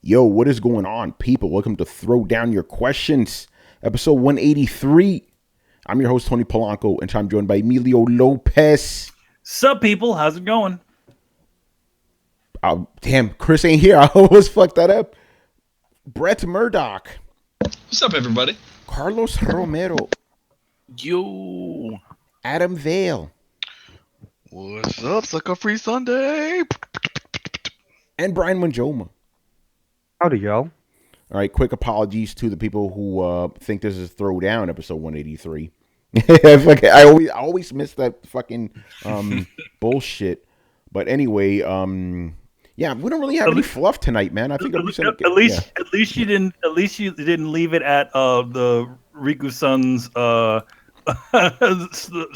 Yo, what is going on, people? Welcome to Throwdown Your Questions, episode 183. I'm your host, Tony Polanco, and I'm joined by Emilio Lopez. Sup, people? How's it going? Damn, Chris ain't here. I almost fucked that up. Brett Murdoch. What's up, everybody? Carlos Romero. Yo. Adam Vale. What's up, Sucker Free Sunday? And Brian Manjoma. Howdy, y'all. All right, quick apologies to the people who think this is Throwdown episode 183. I always miss that fucking bullshit. But anyway, yeah, we don't really have any fluff tonight, man. I think at least you didn't leave it at the Riku-san's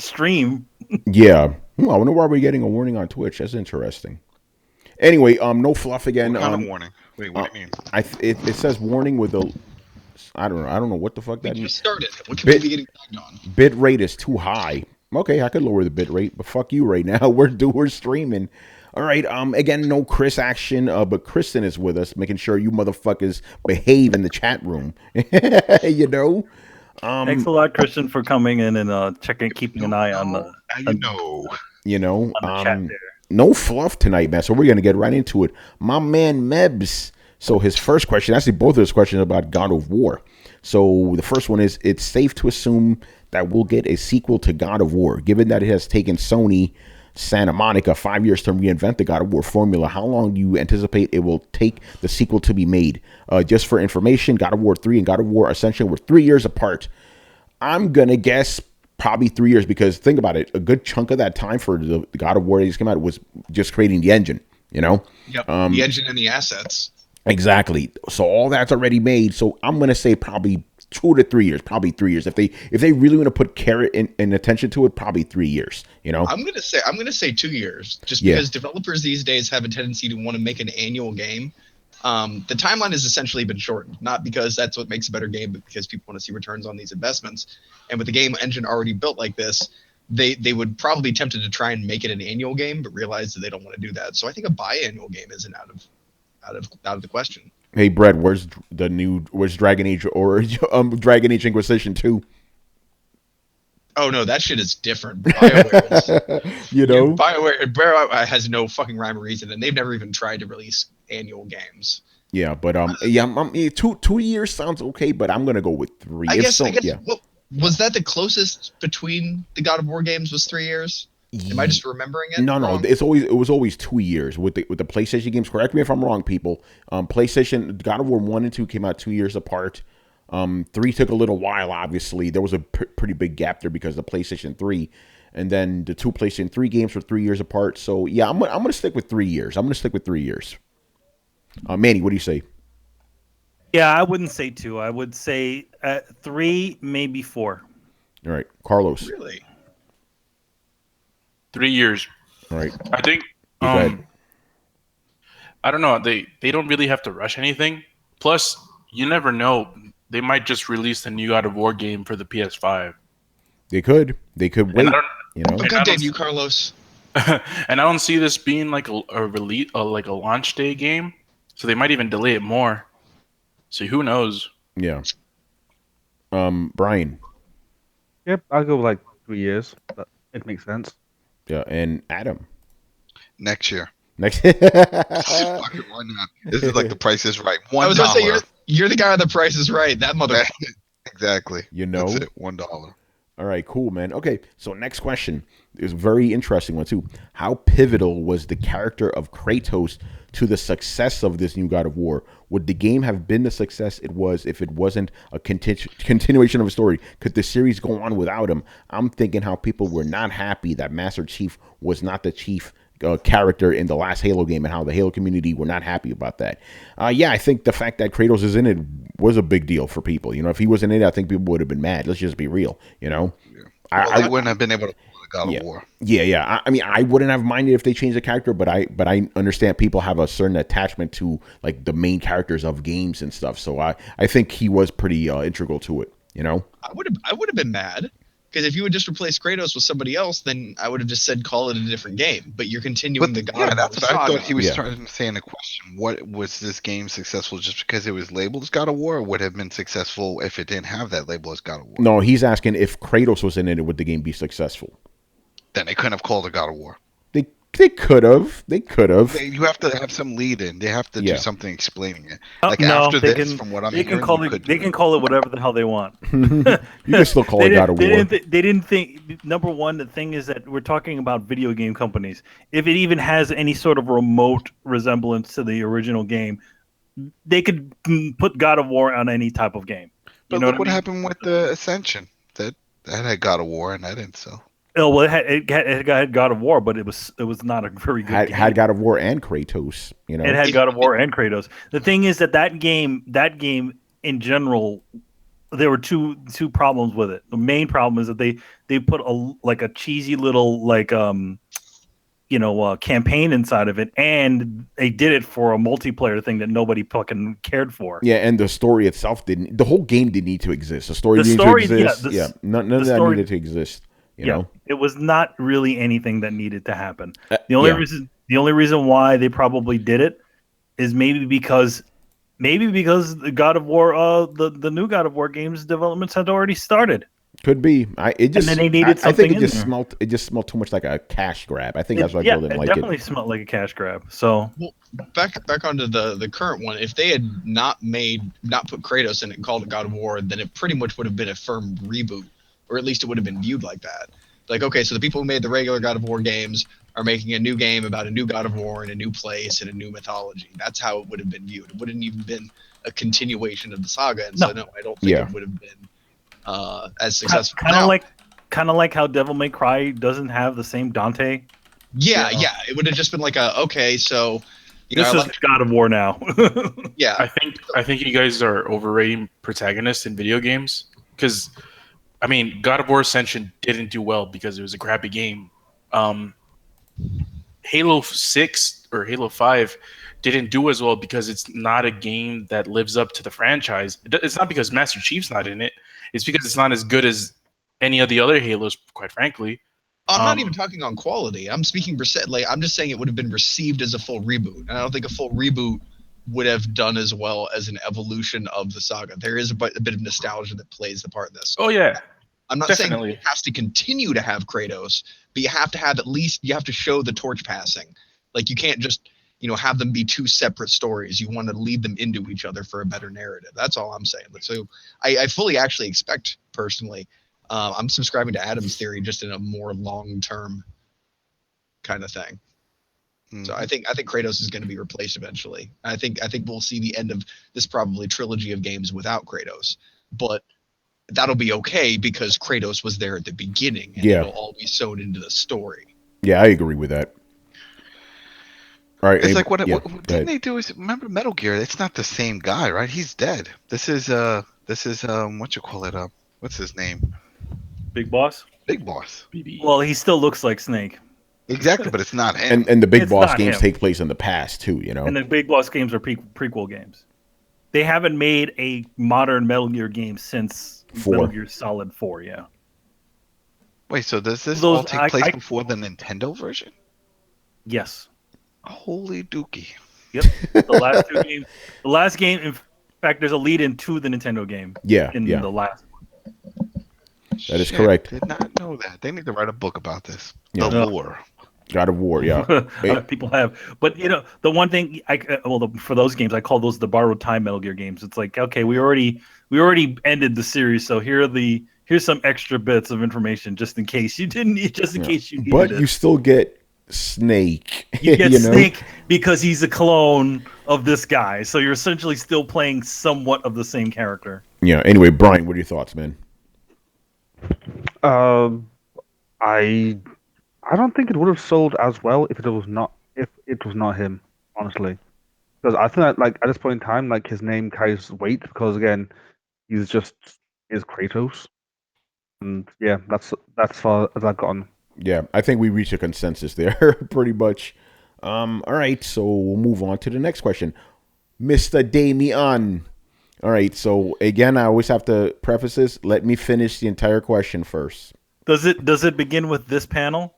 stream. Yeah. Well, I wonder why we're getting a warning on Twitch. That's interesting. Anyway, no fluff again. What kind of warning? Wait, what do you mean? It says warning with a. I don't know what the fuck that means. Just started. What could we be getting tagged on? Bit rate is too high. Okay, I could lower the bit rate, but fuck you right now. We're streaming. All right. Again, no Chris action. But Kristen is with us, making sure you motherfuckers behave in the chat room. You know. Thanks a lot, Christian, for coming in and keeping an eye on the. On the chat there. No fluff tonight, man. So we're gonna get right into it. My man Mebs. So his first question, actually both of his questions about God of War. So the first one is, it's safe to assume that we'll get a sequel to God of War, given that it has taken Sony Santa Monica 5 years to reinvent the God of War formula. How long do you anticipate it will take the sequel to be made? Just for information, God of War 3 and God of War Ascension were 3 years apart. I'm gonna guess probably 3 years, because think about it, a good chunk of that time for the God of War that just came out was just creating the engine, you know? Yep, the engine and the assets. Exactly. So all that's already made. So I'm gonna say probably 2 to 3 years. Probably 3 years. If they really want to put carrot and attention to it, probably 3 years. You know. I'm gonna say 2 years, just because developers these days have a tendency to want to make an annual game. The timeline has essentially been shortened, not because that's what makes a better game, but because people want to see returns on these investments. And with the game engine already built like this, they would probably be tempted to try and make it an annual game, but realize that they don't want to do that. So I think a biannual game isn't out of the question. Hey, Brett, where's Dragon Age or Dragon Age Inquisition 2? Oh no, that shit is different. BioWare is, BioWare has no fucking rhyme or reason, and they've never even tried to release annual games. Yeah, but 2 years sounds okay, but I'm gonna go with 3. I guess. Well, was that the closest between the God of War games? Was 3 years? Am I just remembering it? No, wrong? it was always 2 years with the PlayStation games. Correct me if I'm wrong, people. PlayStation God of War 1 and 2 came out 2 years apart. 3 took a little while. Obviously, there was a pretty big gap there because of the PlayStation 3, and then the 2 PlayStation 3 games were 3 years apart. So yeah, I'm gonna stick with 3 years. Manny, what do you say? Yeah, I wouldn't say 2. I would say 3, maybe 4. All right, Carlos. Really? 3 years. All right. I think. I don't know. They don't really have to rush anything. Plus, you never know. They might just release the new God of War game for the PS5. They could wait. You know. Good debut, Carlos. And I don't see this being like a release, like a launch day game. So they might even delay it more. So who knows? Yeah. Brian. Yep, I'll go like 3 years. It makes sense. Yeah, and Adam. Next year. Fuck it, why not? This is like the Price is Right. $1. I was gonna say you're the guy on the Price is Right. That motherfucker. Exactly. You know. That's it. $1. All right, cool, man. Okay, so next question is a very interesting one too. How pivotal was the character of Kratos to the success of this new God of War? Would the game have been the success it was if it wasn't a continuation of a story? Could the series go on without him? I'm thinking how people were not happy that Master Chief was not the chief character in the last Halo game, and how the Halo community were not happy about that. Yeah, I think the fact that Kratos is in it was a big deal for people. You know, if he wasn't in it, I think people would have been mad. Let's just be real, you know? Yeah. I wouldn't have been able to play God of War. Yeah. I mean, I wouldn't have minded if they changed the character, but I understand people have a certain attachment to like the main characters of games and stuff. So I think he was pretty integral to it, you know? I would have been mad. Because if you would just replace Kratos with somebody else, then I would have just said call it a different game. But you're continuing the God of War that's what saga. I thought he was trying to say in the question. What was this game successful just because it was labeled as God of War, or would have been successful if it didn't have that label as God of War? No, he's asking if Kratos was in it, would the game be successful? Then they couldn't have called it God of War. They could have. They could have. You have to have some lead in. They have to do something explaining it. Like No, after they this, can, from what I'm they hearing, can call it. They can call it whatever the hell they want. You can still call it God of War. They didn't think. Number one, the thing is that we're talking about video game companies. If it even has any sort of remote resemblance to the original game, they could put God of War on any type of game. But look what happened with the Ascension. That had God of War, and that didn't sell. Oh well, it had God of War, but it was not a very good game. Had God of War and Kratos. You know, it had God of War and Kratos. The thing is that game in general, there were two problems with it. The main problem is that they put a cheesy little campaign inside of it, and they did it for a multiplayer thing that nobody fucking cared for. Yeah, and the story itself didn't. The whole game didn't need to exist. The story didn't need to exist. None of that needed to exist. You know? It was not really anything that needed to happen. The only reason why they probably did it is maybe because the God of War, the new God of War games developments had already started. Could be. And then they needed something. I think it just smelled too much like a cash grab. I think that's why people didn't like it. Definitely smelled like a cash grab. So back onto the current one. If they had not put Kratos in it and called it God of War, then it pretty much would have been a firm reboot. Or at least it would have been viewed like that. Like, okay, so the people who made the regular God of War games are making a new game about a new God of War in a new place and a new mythology. That's how it would have been viewed. It wouldn't even been a continuation of the saga. And so, no, I don't think it would have been as successful. Kind of like how Devil May Cry doesn't have the same Dante. Yeah. It would have just been like okay, so... This is God of War now. Yeah. I think you guys are overrating protagonists in video games. Because... I mean, God of War Ascension didn't do well because it was a crappy game. Halo 6 or Halo 5 didn't do as well because it's not a game that lives up to the franchise. It's not because Master Chief's not in it. It's because it's not as good as any of the other Halos, quite frankly. I'm not even talking on quality. I'm speaking I'm just saying it would have been received as a full reboot. And I don't think a full reboot would have done as well as an evolution of the saga. There is a bit of nostalgia that plays the part in this. Oh yeah, I'm not saying it has to continue to have Kratos, but you have to show the torch passing. Like you can't just have them be two separate stories. You want to lead them into each other for a better narrative. That's all I'm saying. So I fully actually expect personally. I'm subscribing to Adam's theory just in a more long-term kind of thing. So I think Kratos is going to be replaced eventually. I think we'll see the end of this probably trilogy of games without Kratos, but that'll be okay because Kratos was there at the beginning, and it'll all be sewn into the story. Yeah, I agree with that. All right, it's like what didn't they do? Is remember Metal Gear? It's not the same guy, right? He's dead. This is what you call it? What's his name? Big Boss. Big Boss. BB. Well, he still looks like Snake. Exactly, but it's not him. And the Big Boss games take place in the past too, And the Big Boss games are prequel games. They haven't made a modern Metal Gear game since 4. Metal Gear Solid 4, yeah. Wait, so does this all take place before the Nintendo version? Yes. Holy dookie. Yep. The last two games. The last game, in fact, there's a lead into the Nintendo game. Yeah. The last one. That is correct. Did not know that. They need to write a book about this. Yeah. The lore. God of War, yeah. People have, but the one thing for those games, I call those the borrowed time Metal Gear games. It's like, okay, we already ended the series, so here's some extra bits of information just in case you didn't need, just in case you needed but it. You still get Snake. You get Snake because he's a clone of this guy, so you're essentially still playing somewhat of the same character. Yeah. Anyway, Brian, what are your thoughts, man? I don't think it would have sold as well if it was not him, honestly. Because I think that at this point in time, his name carries weight because again, is Kratos. And yeah, that's far as I've gotten. Yeah, I think we reached a consensus there, pretty much. All right, so we'll move on to the next question. Mr. Damian. All right, so again, I always have to preface this. Let me finish the entire question first. Does it begin with this panel?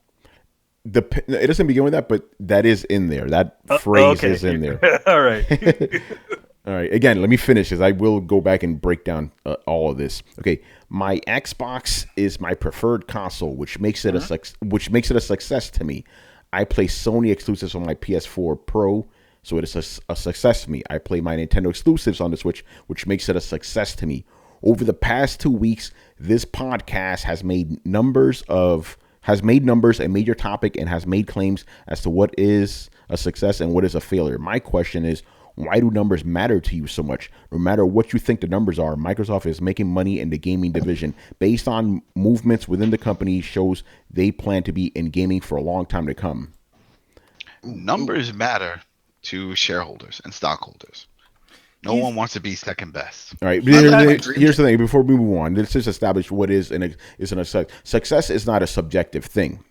It doesn't begin with that, but that is in there. That phrase okay. is in there. All right. All right. Again, let me finish this. I will go back and break down all of this. Okay. My Xbox is my preferred console, which makes it a success to me. I play Sony exclusives on my PS4 Pro, so it is a success to me. I play my Nintendo exclusives on the Switch, which makes it a success to me. Over the past 2 weeks, this podcast has made numbers a major topic and has made claims as to what is a success and what is a failure. My question is, why do numbers matter to you so much? No matter what you think the numbers are, Microsoft is making money in the gaming division based on movements within the company shows they plan to be in gaming for a long time to come. Numbers matter to shareholders and stockholders. No one wants to be second best. All right. Here's the thing. Before we move on, let's just establish what is success is not a subjective thing.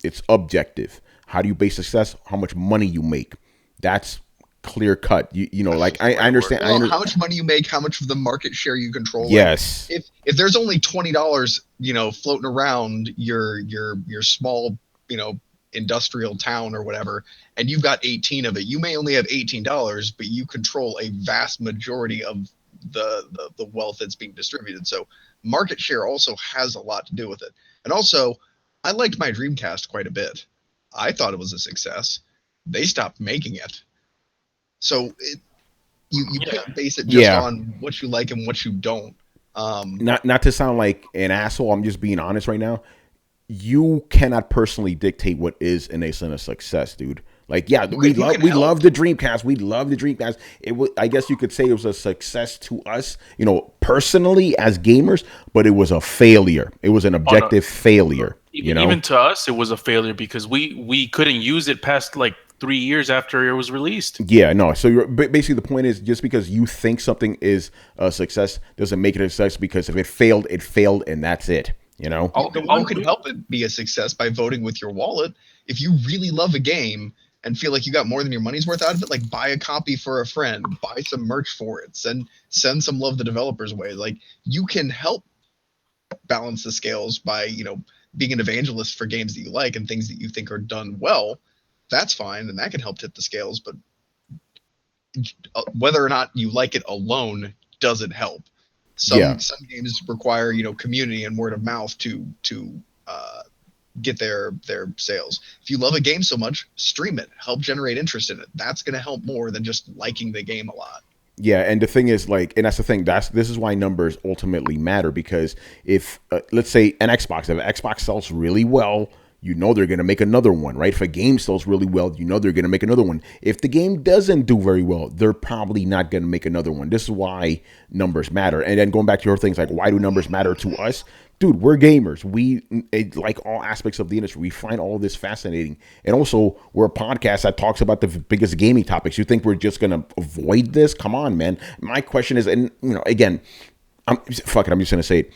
It's objective. How do you base success? How much money you make. That's clear cut. You know, like I understand. Well, how much money you make, how much of the market share you control. Yes. If there's only $20, floating around your small, industrial town or whatever, and you've got 18 of it, you may only have $18, but you control a vast majority of the wealth that's being distributed. So market share also has a lot to do with it. And also, I liked my Dreamcast quite a bit. I thought it was a success. They stopped making it. So you can't base it just on what you like and what you don't. Not to sound like an asshole, I'm just being honest right now. You cannot personally dictate what is and isn't a success, dude. Like, yeah, we love the Dreamcast. We love the Dreamcast. I guess you could say it was a success to us, personally as gamers, but it was a failure. It was an objective failure. Even to us, it was a failure because we couldn't use it past like 3 years after it was released. Yeah, no. So basically the point is, just because you think something is a success doesn't make it a success, because if it failed, and that's it. The one could help it be a success by voting with your wallet. If you really love a game and feel like you got more than your money's worth out of it, like buy a copy for a friend, buy some merch for it, send some love the developers' way. Like, you can help balance the scales by, being an evangelist for games that you like and things that you think are done well. That's fine, and that can help tip the scales, but whether or not you like it alone doesn't help. Some games require, community and word of mouth to get their sales. If you love a game so much, stream it, help generate interest in it. That's going to help more than just liking the game a lot. Yeah, and the thing is, and that's the thing. This is why numbers ultimately matter, because if let's say if Xbox sells really well, they're going to make another one, right? If a game sells really well, they're going to make another one. If the game doesn't do very well, they're probably not going to make another one. This is why numbers matter. And then going back to your things, like, why do numbers matter to us? Dude, we're gamers. We like all aspects of the industry. We find all of this fascinating. And also, we're a podcast that talks about the biggest gaming topics. You think we're just going to avoid this? Come on, man. My question is, and again, I'm just going to say it.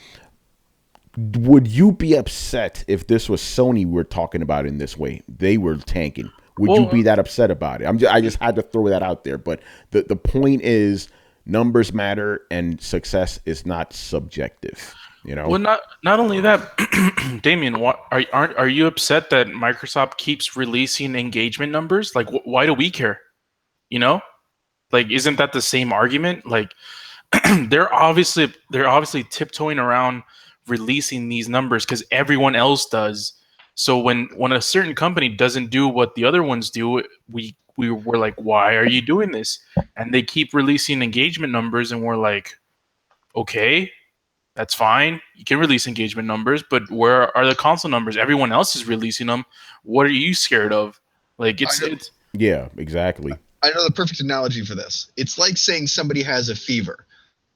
Would you be upset if this was Sony we're talking about in this way? They were tanking. Would you be that upset about it? I just had to throw that out there. But the point is, numbers matter, and success is not subjective. Well, not only that, Damien. Are you upset that Microsoft keeps releasing engagement numbers? Like, why do we care? Like, isn't that the same argument? Like, they're obviously tiptoeing around releasing these numbers because everyone else does. So when a certain company doesn't do what the other ones do, we were like, why are you doing this? And they keep releasing engagement numbers, and we're like, okay, that's fine. You can release engagement numbers, but where are the console numbers? Everyone else is releasing them. What are you scared of? Like, it's yeah, exactly. I know the perfect analogy for this. It's like saying somebody has a fever.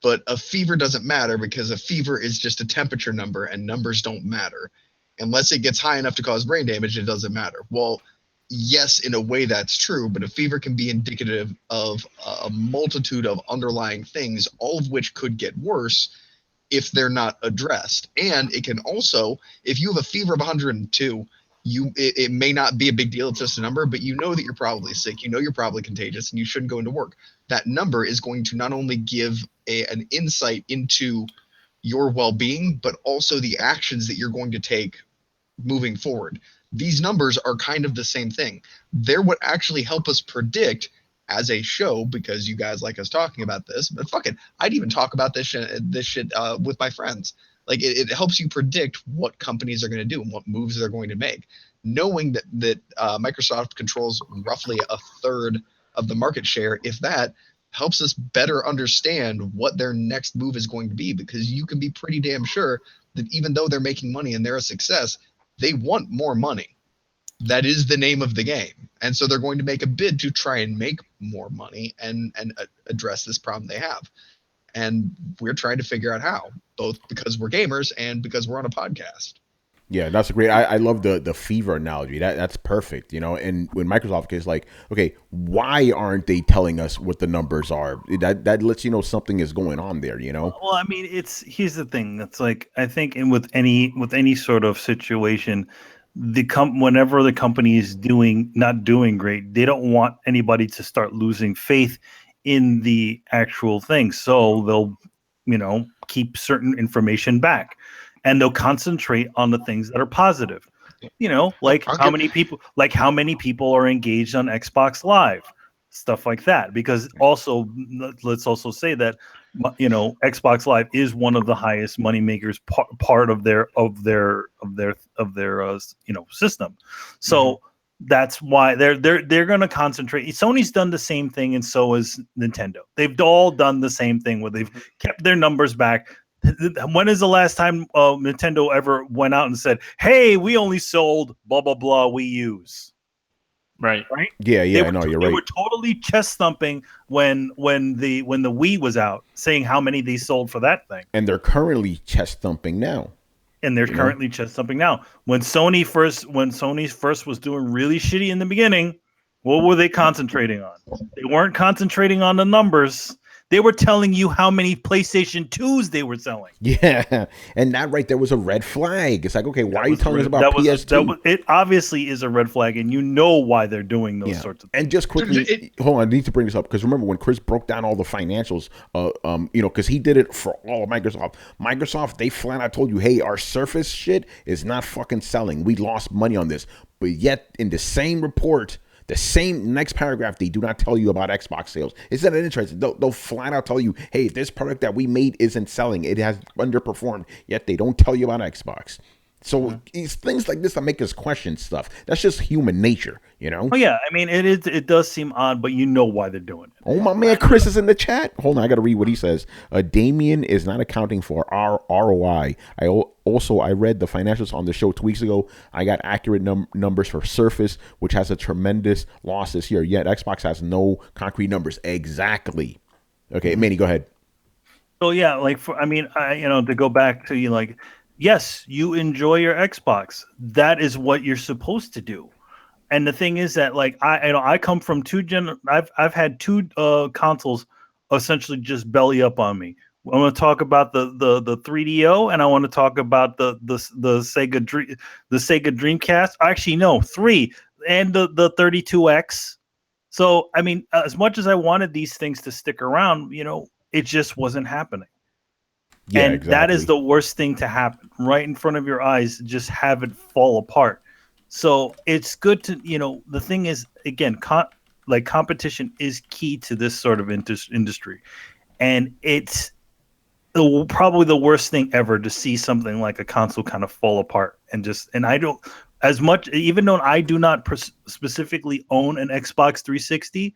But a fever doesn't matter because a fever is just a temperature number, and numbers don't matter. Unless it gets high enough to cause brain damage, it doesn't matter. Well, yes, in a way that's true, but a fever can be indicative of a multitude of underlying things, all of which could get worse if they're not addressed. And it can also, if you have a fever of 102, it may not be a big deal. It's just a number, but that you're probably sick. You're probably contagious, and you shouldn't go into work. That number is going to not only give an insight into your well-being, but also the actions that you're going to take moving forward. These numbers are kind of the same thing. They're what actually help us predict as a show, because you guys like us talking about this. But fuck it, I'd even talk about this shit with my friends. Like it helps you predict what companies are going to do and what moves they're going to make, knowing that Microsoft controls roughly a third of the market share, if that, helps us better understand what their next move is going to be, because you can be pretty damn sure that even though they're making money and they're a success, they want more money. That is the name of the game. And so they're going to make a bid to try and make more money and address this problem they have. And we're trying to figure out how, both because we're gamers and because we're on a podcast. Yeah, that's a great. I love the fever analogy. That's perfect. And when Microsoft is like, okay, why aren't they telling us what the numbers are? That lets you know something is going on there. Well, I mean, here's the thing. It's like, I think with any sort of situation, whenever the company is not doing great, they don't want anybody to start losing faith in the actual thing. So they'll keep certain information back. And they'll concentrate on the things that are positive, like how many people are engaged on Xbox Live, stuff like that. Because also, let's also say that, Xbox Live is one of the highest money makers, part of their system. So that's why they're going to concentrate. Sony's done the same thing, and so has Nintendo. They've all done the same thing where they've kept their numbers back. When is the last time Nintendo ever went out and said, "Hey, we only sold blah blah blah Wii U's"? Right. Yeah, I know you're right. They were totally chest thumping when the Wii was out, saying how many they sold for that thing. And they're currently chest thumping now. When Sony first was doing really shitty in the beginning, what were they concentrating on? They weren't concentrating on the numbers. They were telling you how many PlayStation 2s they were selling. Yeah, and that right there was a red flag. It's like, okay, why are you telling us about PS2? It obviously is a red flag, and you know why they're doing those sorts of things. And just quickly, hold on, I need to bring this up, because remember when Chris broke down all the financials, because he did it for all of Microsoft. Microsoft, they flat out told you, hey, our Surface shit is not fucking selling. We lost money on this. But yet, in the same report, the same next paragraph, they do not tell you about Xbox sales. Isn't that interesting? They'll flat out tell you, hey, this product that we made isn't selling. It has underperformed. Yet they don't tell you about Xbox. So it's things like this that make us question stuff. That's just human nature, Oh yeah, I mean it does seem odd, but you know why they're doing it. Oh, my man Chris is in the chat. Hold on, I got to read what he says. Damien is not accounting for our ROI. I read the financials on the show 2 weeks ago. I got accurate numbers for Surface, which has a tremendous loss this year. Yet Xbox has no concrete numbers. Exactly. Okay, Manny, go ahead. So yeah, to go back to yes, you enjoy your Xbox. That is what you're supposed to do. And the thing is that I come from I've had two consoles essentially just belly up on me. I want to talk about the 3DO, and I want to talk about the Sega Dreamcast. Actually, no, 3 and the 32X. So I mean, as much as I wanted these things to stick around, it just wasn't happening. Yeah, and exactly. That is the worst thing to happen right in front of your eyes. Just have it fall apart. So it's good to, the thing is, again, competition is key to this sort of industry. And it's probably the worst thing ever to see something like a console kind of fall apart. And I don't, as much, even though I do not specifically own an Xbox 360,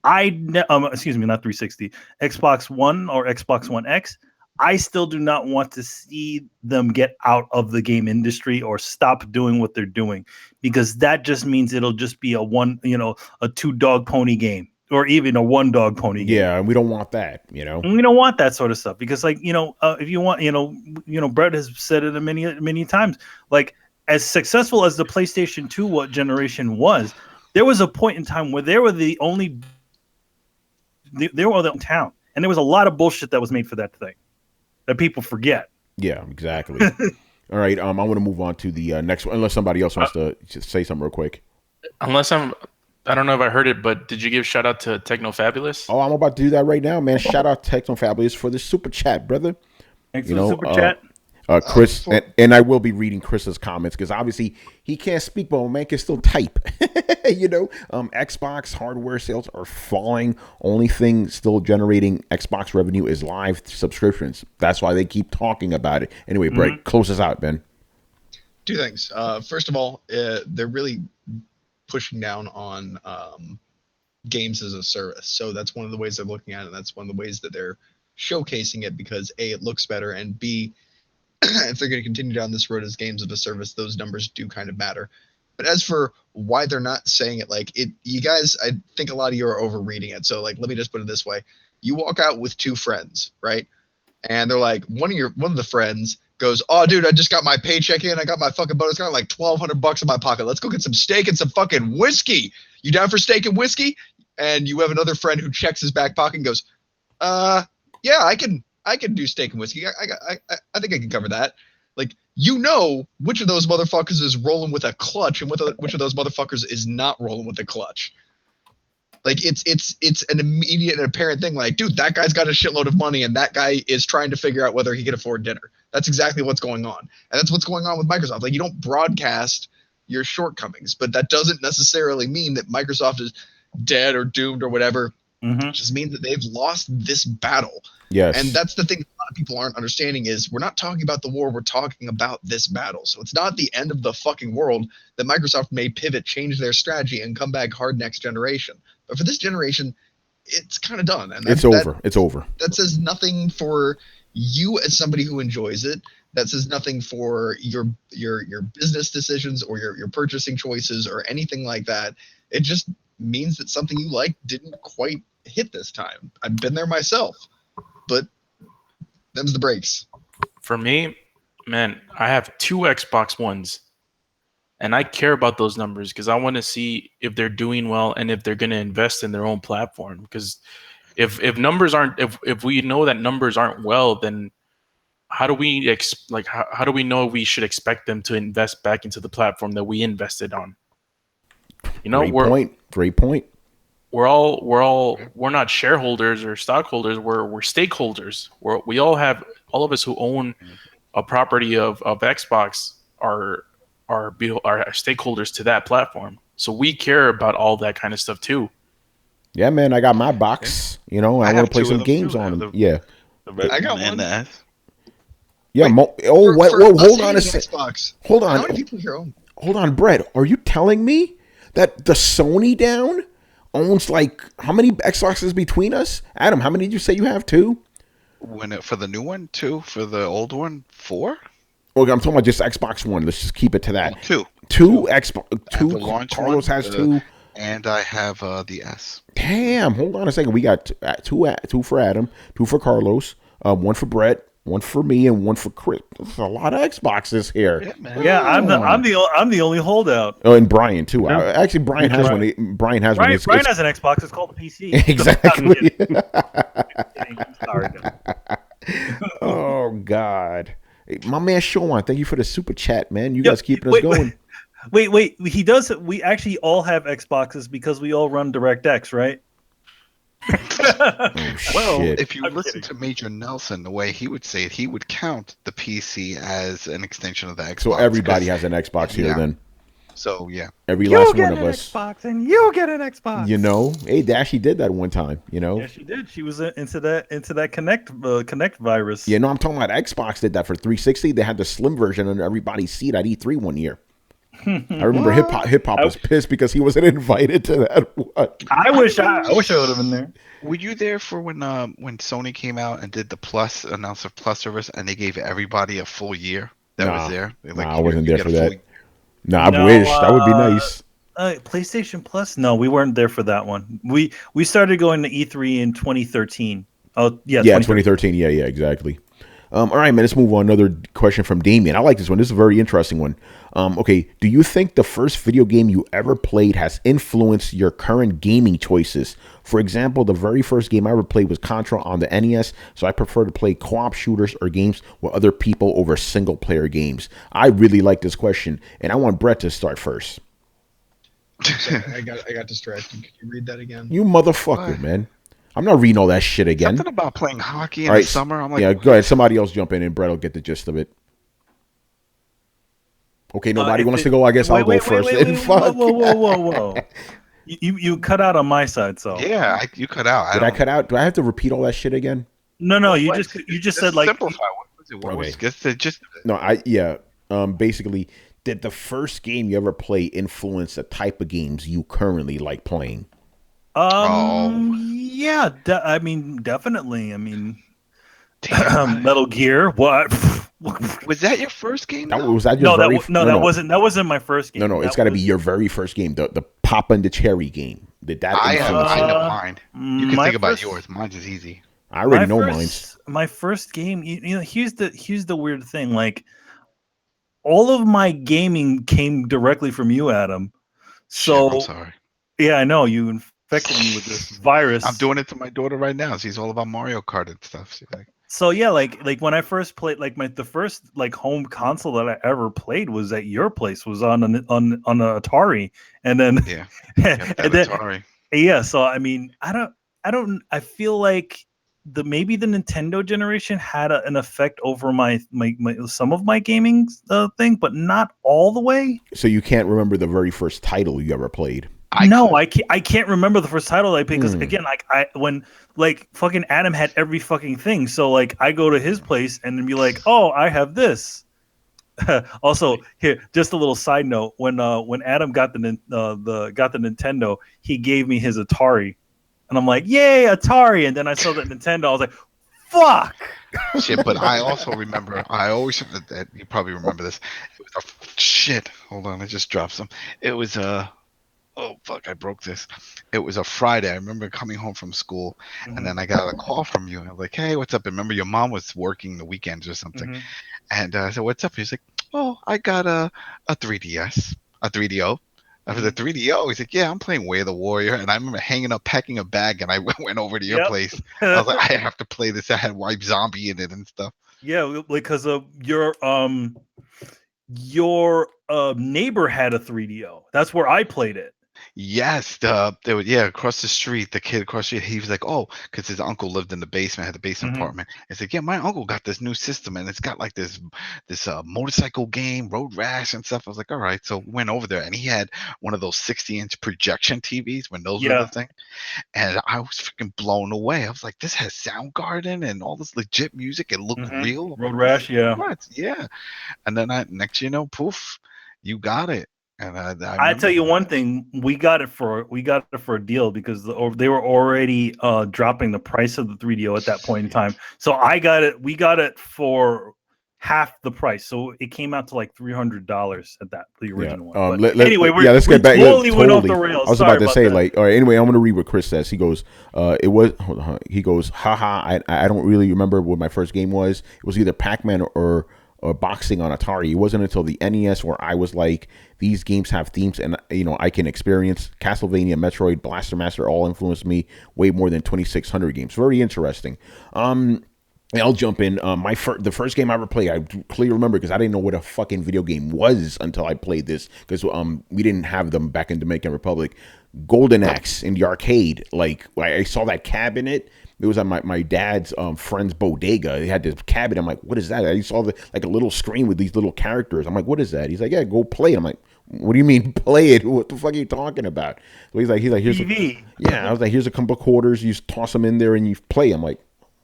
excuse me, not 360, Xbox One or Xbox One X, I still do not want to see them get out of the game industry or stop doing what they're doing, because that just means it'll just be a 2-dog pony game, or even a 1-dog pony game. Yeah, and we don't want that, And we don't want that sort of stuff, because if you want, Brett has said it many times, as successful as the PlayStation 2 generation was, there was a point in time where they were the only town, and there was a lot of bullshit that was made for that thing that people forget. Yeah, exactly. All right, I want to move on to the next one, unless somebody else wants to say something real quick. I don't know if I heard it, but did you give shout out to Techno Fabulous? Oh, I'm about to do that right now, man. Shout out Techno Fabulous for the super chat, brother. Thanks You for the know, super chat. Chris, and I will be reading Chris's comments because obviously he can't speak, but man can still type. You know, Xbox hardware sales are falling. Only thing still generating Xbox revenue is live subscriptions. That's why they keep talking about it. Anyway, Brett, close us out, Ben. Two things. First of all, they're really pushing down on games as a service. So that's one of the ways they're looking at it. And that's one of the ways that they're showcasing it because A, it looks better, and B, if they're going to continue down this road as games of a service, those numbers do kind of matter. But as for why they're not saying it like it, you guys, I think a lot of you are overreading it. So like, let me just put it this way: you walk out with two friends, right? And they're like, one of the friends goes, "Oh, dude, I just got my paycheck in. I got my fucking bonus. Got like $1,200 in my pocket. Let's go get some steak and some fucking whiskey. You down for steak and whiskey?" And you have another friend who checks his back pocket and goes, yeah, I can do steak and whiskey. I think I can cover that." Like, you know which of those motherfuckers is rolling with a clutch and which of those motherfuckers is not rolling with a clutch. Like, it's an immediate and apparent thing. Like, dude, that guy's got a shitload of money, and that guy is trying to figure out whether he can afford dinner. That's exactly what's going on, and that's what's going on with Microsoft. Like, you don't broadcast your shortcomings, but that doesn't necessarily mean that Microsoft is dead or doomed or whatever. It just means that they've lost this battle. Yes. And that's the thing a lot of people aren't understanding is we're not talking about the war, we're talking about this battle. So it's not the end of the fucking world that Microsoft may pivot, change their strategy, and come back hard next generation. But for this generation, it's kind of done. And it's over. It's over. That says nothing for you as somebody who enjoys it. That says nothing for your business decisions or your purchasing choices or anything like that. It just means that something you like didn't quite hit this time. I've been there myself, but them's the breaks. For me, man, I have 2 Xbox Ones, and I care about those numbers because I want to see if they're doing well and if they're going to invest in their own platform. Because if numbers aren't, if we know that numbers aren't well, then how do we how do we know we should expect them to invest back into the platform that we invested on? You know, Great point. We're not shareholders or stockholders. We're stakeholders. All of us who own a property of Xbox are stakeholders to that platform. So we care about all that kind of stuff too. Yeah, man, I got my box. You know, I want to play some games on them. Yeah, I got one. Yeah. Wait, Hold on a second. Hold on. How many people here own? Hold on, Brett. Are you telling me that the Sony down owns like how many Xboxes between us? Adam, how many did you say you have? 2? For the new one, 2. For the old one, 4. Okay, I'm talking about just Xbox One. Let's just keep it to that. 2. 2 Xbox. 2. Carlos has 2. And I have the S. Damn. Hold on a second. We got 2 for Adam, 2 for Carlos, 1 for Brett, 1 for me, and 1 for Chris. There's a lot of Xboxes here. Yeah, man. Yeah, I'm the only holdout. Oh, and Brian too. Actually, Brian has one. Brian has one. Brian has an Xbox. It's called a PC. Exactly. I'm sorry. Oh God, hey, my man Sean, thank you for the super chat, man. You guys keeping us going. Wait. He does. We actually all have Xboxes because we all run DirectX, right? Well, if you listen to Major Nelson, the way he would say it, he would count the PC as an extension of the Xbox. So everybody has an Xbox here, then. So yeah, every last one of us. Xbox and you get an Xbox. You know, hey, Dashy did that one time. You know, yeah, she did. She was into that Connect virus. Yeah, no, I'm talking about Xbox did that for 360. They had the slim version under everybody's seat at E3 one year. I remember Hip Hop was pissed because he wasn't invited to that one. I wish I would have been there. Were you there for when Sony came out and did the Plus, announced a Plus service, and they gave everybody a full year that was there? I wasn't there for that. I wish that would be nice. PlayStation Plus? No, we weren't there for that one. We started going to E3 in 2013. Oh yeah, 2013. Yeah, exactly. All right, man, let's move on. Another question from Damien. I like this one. This is a very interesting one. Okay, do you think the first video game you ever played has influenced your current gaming choices? For example, the very first game I ever played was Contra on the NES, so I prefer to play co-op shooters or games with other people over single-player games. I really like this question, and I want Brett to start first. Sorry, I got distracted. Could you read that again? You motherfucker, man. I'm not reading all that shit again. Something about playing hockey in All the right, summer. I'm like, yeah, go ahead. Somebody else jump in, and Brett will get the gist of it. Okay, nobody wants to go. I guess I'll go first. Then fuck. Whoa. You cut out on my side, so yeah, you cut out. Did I cut out? Do I have to repeat all that shit again? no. You just said like simplify. What was it? What was just the gist of it? No, basically, did the first game you ever play influence the type of games you currently like playing? Yeah, I mean, definitely. I mean, Metal Gear. What? Was that your first game? Was that your that wasn't my first game. No, it's got to be your very first game, the Pop and the Cherry game. Did that? I know mine. You can think about yours. Mine's is easy. I already know mine. My first game. You know, here's the weird thing. Like, all of my gaming came directly from you, Adam. So Shit, I'm sorry. Yeah, I know you infected me with this virus. I'm doing it to my daughter right now. She's all about Mario Kart and stuff. She's like, so yeah, like when I first played, like the first like home console that I ever played was at your place, was on an Atari, and then and then Atari. Yeah. So I mean, I feel like maybe the Nintendo generation had an effect over my some of my gaming thing, but not all the way. So you can't remember the very first title you ever played? I can't remember the first title I played because again, like when like fucking Adam had every fucking thing, so like I go to his place and then be like, oh, I have this. Also, here, just a little side note: when Adam got the Nintendo, he gave me his Atari, and I'm like, yay, Atari! And then I saw that Nintendo, I was like, fuck. Shit, but I also remember. I always you probably remember this. It was shit. Hold on, I just dropped some. It was oh fuck, I broke this. It was a Friday. I remember coming home from school, and then I got a call from you. And I was like, hey, what's up? And remember, your mom was working the weekends or something. And I said, what's up? He's like, oh, I got a 3DS, a 3DO. After the 3DO, he's like, yeah, I'm playing Way of the Warrior. And I remember hanging up, packing a bag, and I went over to your place. I was like, I have to play this. I had Wipe Zombie in it and stuff. Yeah, because your neighbor had a 3DO. That's where I played it. Yes, across the street, the kid across the street, he was like, oh, because his uncle lived in the basement, had the basement apartment. It's like, yeah, my uncle got this new system, and it's got like this motorcycle game, Road Rash and stuff. I was like, all right, so we went over there, and he had one of those 60-inch projection TVs when those were the thing, and I was freaking blown away. I was like, this has Soundgarden and all this legit music. It looked real. Road Rash, yeah, what? Yeah, and then next, poof, you got it. And I tell you one thing, we got it for a deal because they were already dropping the price of the 3DO at that point in time. So we got it for half the price. So it came out to like $300 at the original one. Anyway, let's get back. Totally went off the rails. I was about to say that. Like, all right. Anyway, I'm going to read what Chris says. He goes, he goes, haha. I don't really remember what my first game was. It was either Pac-Man or boxing on Atari. It wasn't until the NES where I was like, these games have themes and I can experience. Castlevania, Metroid, Blaster Master all influenced me way more than 2600 games. Very interesting. I'll jump in. The first game I ever played, I clearly remember because I didn't know what a fucking video game was until I played this because we didn't have them back in Dominican Republic. Golden Axe in the arcade. Like I saw that cabinet. It was on my dad's friend's bodega. He had this cabinet. I'm like, what is that? I saw like a little screen with these little characters. I'm like, what is that? He's like, yeah, go play it. I'm like, what do you mean play it? What the fuck are you talking about? So he's like, here's TV. I was like, here's a couple of quarters. You just toss them in there and you play. I'm like,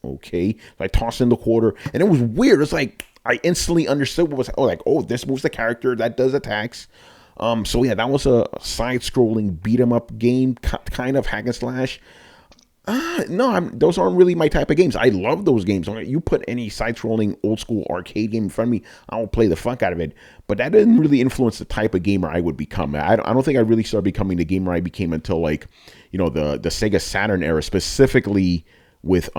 okay. So I toss in the quarter, and it was weird. It's like I instantly understood what was. This moves the character, that does attacks. So yeah, that was a side-scrolling beat 'em up game, kind of hack and slash. No, those aren't really my type of games. I love those games. You put any side-scrolling old-school arcade game in front of me, I'll play the fuck out of it. But that didn't really influence the type of gamer I would become. I don't think I really started becoming the gamer I became until the Sega Saturn era, specifically with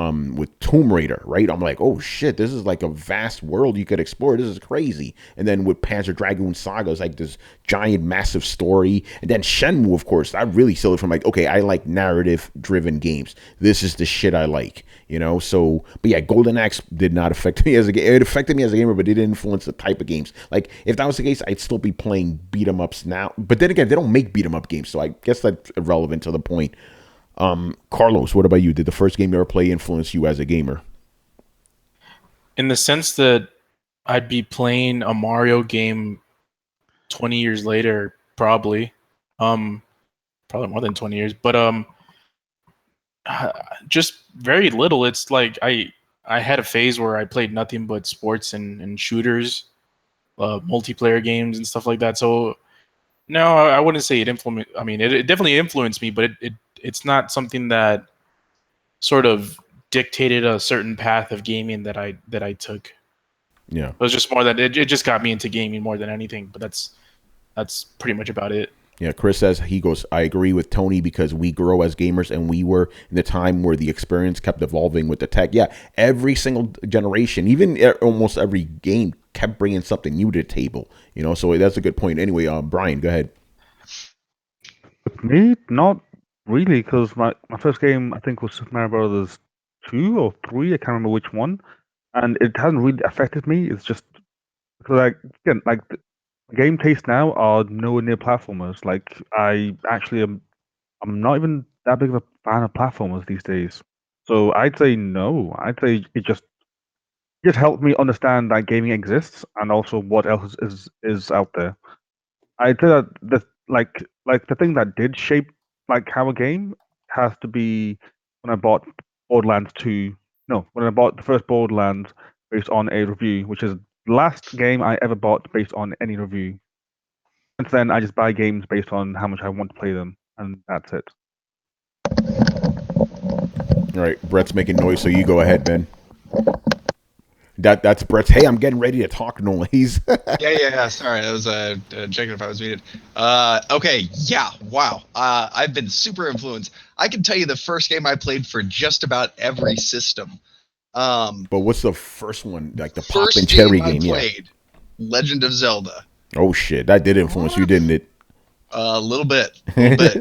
Tomb Raider, right? I'm like, oh shit, this is like a vast world you could explore. This is crazy. And then with Panzer Dragoon Saga, it's like this giant, massive story. And then Shenmue, of course, I really saw it from like, okay, I like narrative-driven games. This is the shit I like, So, but yeah, Golden Axe did not affect me as a gamer. It affected me as a gamer, but it didn't influence the type of games. Like, if that was the case, I'd still be playing beat 'em ups now. But then again, they don't make beat 'em up games, so I guess that's irrelevant to the point. Carlos, what about you? Did the first game you ever play influence you as a gamer? In the sense that I'd be playing a Mario game 20 years later, probably. Probably more than 20 years, but just very little. It's like I had a phase where I played nothing but sports and shooters, multiplayer games and stuff like that. So no, I wouldn't say it influenced. I mean, it definitely influenced me, but it's not something that sort of dictated a certain path of gaming that I took. Yeah, It was just more that it just got me into gaming more than anything. But that's pretty much about it. yeah. Chris says, he goes, I agree with Tony because we grow as gamers and we were in the time where the experience kept evolving with the tech. Yeah, every single generation, even almost every game kept bringing something new to the table. So that's a good point. Anyway, Brian, go ahead. With me, not really, because my first game I think was Super Mario Brothers 2 or 3. I can't remember which one, and it hasn't really affected me. It's just because again, the game tastes now are nowhere near platformers. Like I actually am, I'm not even that big of a fan of platformers these days. So I'd say no. I'd say it just helped me understand that gaming exists and also what else is out there. I'd say that the thing that did shape how a game has to be when I bought Borderlands 2. No, when I bought the first Borderlands based on a review, which is the last game I ever bought based on any review. Since then, I just buy games based on how much I want to play them, and that's it. All right, Brett's making noise, so you go ahead, man. That's Brett's. Hey, I'm getting ready to talk noise. Yeah. Sorry, I was checking if I was muted. Okay, yeah, wow. I've been super influenced. I can tell you the first game I played for just about every system. But what's the first one? Like the Pop First and Cherry game I game? Yeah. played, Legend of Zelda. Oh shit, that did influence you, didn't it? A little bit,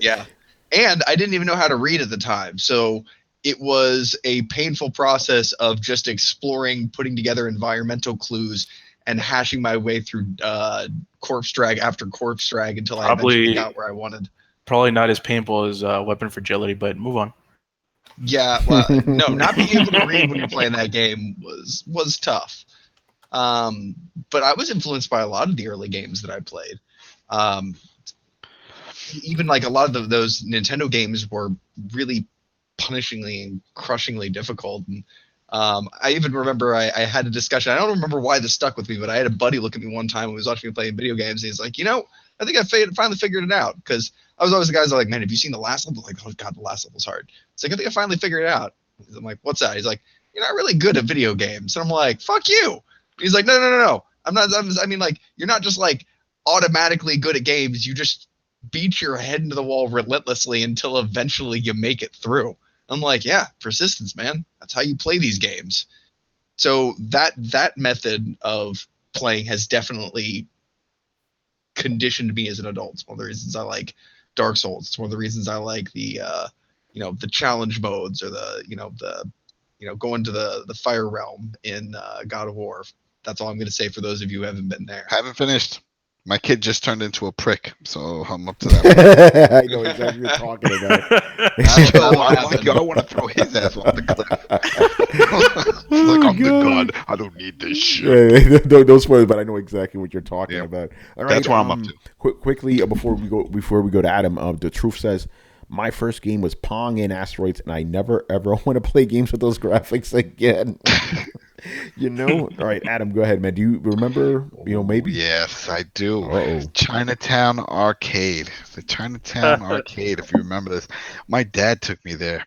yeah. And I didn't even know how to read at the time, so it was a painful process of just exploring, putting together environmental clues, and hashing my way through corpse drag after corpse drag until I eventually got where I wanted. Probably not as painful as Weapon Fragility, but move on. Yeah, well, no, not being able to read when you're playing that game was tough. But I was influenced by a lot of the early games that I played. Even like a lot of those Nintendo games were really punishingly and crushingly difficult. And I even remember I had a discussion. I don't remember why this stuck with me, but I had a buddy look at me one time when he was watching me playing video games. And he's like, I think I finally figured it out. Because I was always the guys that like, man, have you seen the last level? Like, oh god, the last level's hard. It's like, I think I finally figured it out. I'm like, what's that? He's like, you're not really good at video games. And I'm like, fuck you. He's like, no. I'm not. I mean, like, you're not just like automatically good at games. You just beat your head into the wall relentlessly until eventually you make it through. I'm like, yeah, persistence, man. That's how you play these games. So that method of playing has definitely conditioned me as an adult. It's one of the reasons I like Dark Souls. It's one of the reasons I like the the challenge modes, or going to the fire realm in God of War. That's all I'm going to say for those of you who haven't been there. Haven't finished. My kid just turned into a prick, so I'm up to that. I know exactly what you're talking about. I want to throw his ass off the cliff. Like, I'm the god. I don't need this shit. Yeah, don't spoil it, but I know exactly what you're talking about. All right, that's what I'm up to. Quickly, before we go to Adam, the truth says my first game was Pong and Asteroids, and I never ever want to play games with those graphics again. All right, Adam, go ahead, man. Do you remember? Maybe. Yes, I do. Uh-oh. Chinatown Arcade. The Chinatown Arcade. If you remember this, my dad took me there,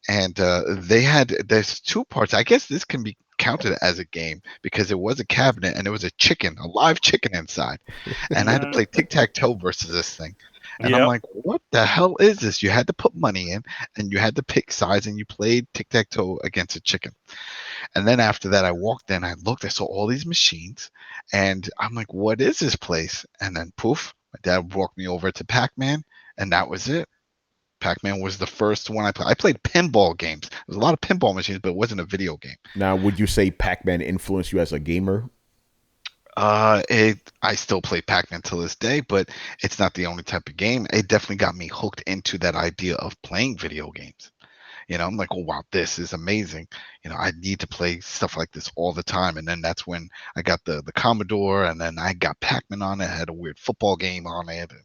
and there's two parts. I guess this can be counted as a game because it was a cabinet and it was a live chicken inside, and I had to play tic-tac-toe versus this thing. And I'm like, what the hell is this? You had to put money in, and you had to pick sides, and you played tic-tac-toe against a chicken. And then after that, I walked in, I looked, I saw all these machines, and I'm like, what is this place? And then poof, my dad walked me over to Pac-Man, and that was it. Pac-Man was the first one I played. I played pinball games. There was a lot of pinball machines, but it wasn't a video game. Now, would you say Pac-Man influenced you as a gamer? I still play Pac-Man till this day, but it's not the only type of game. It definitely got me hooked into that idea of playing video games. I'm like, oh wow, this is amazing. I need to play stuff like this all the time. And then that's when I got the Commodore, and then I got Pac-Man on it. I had a weird football game on it, and,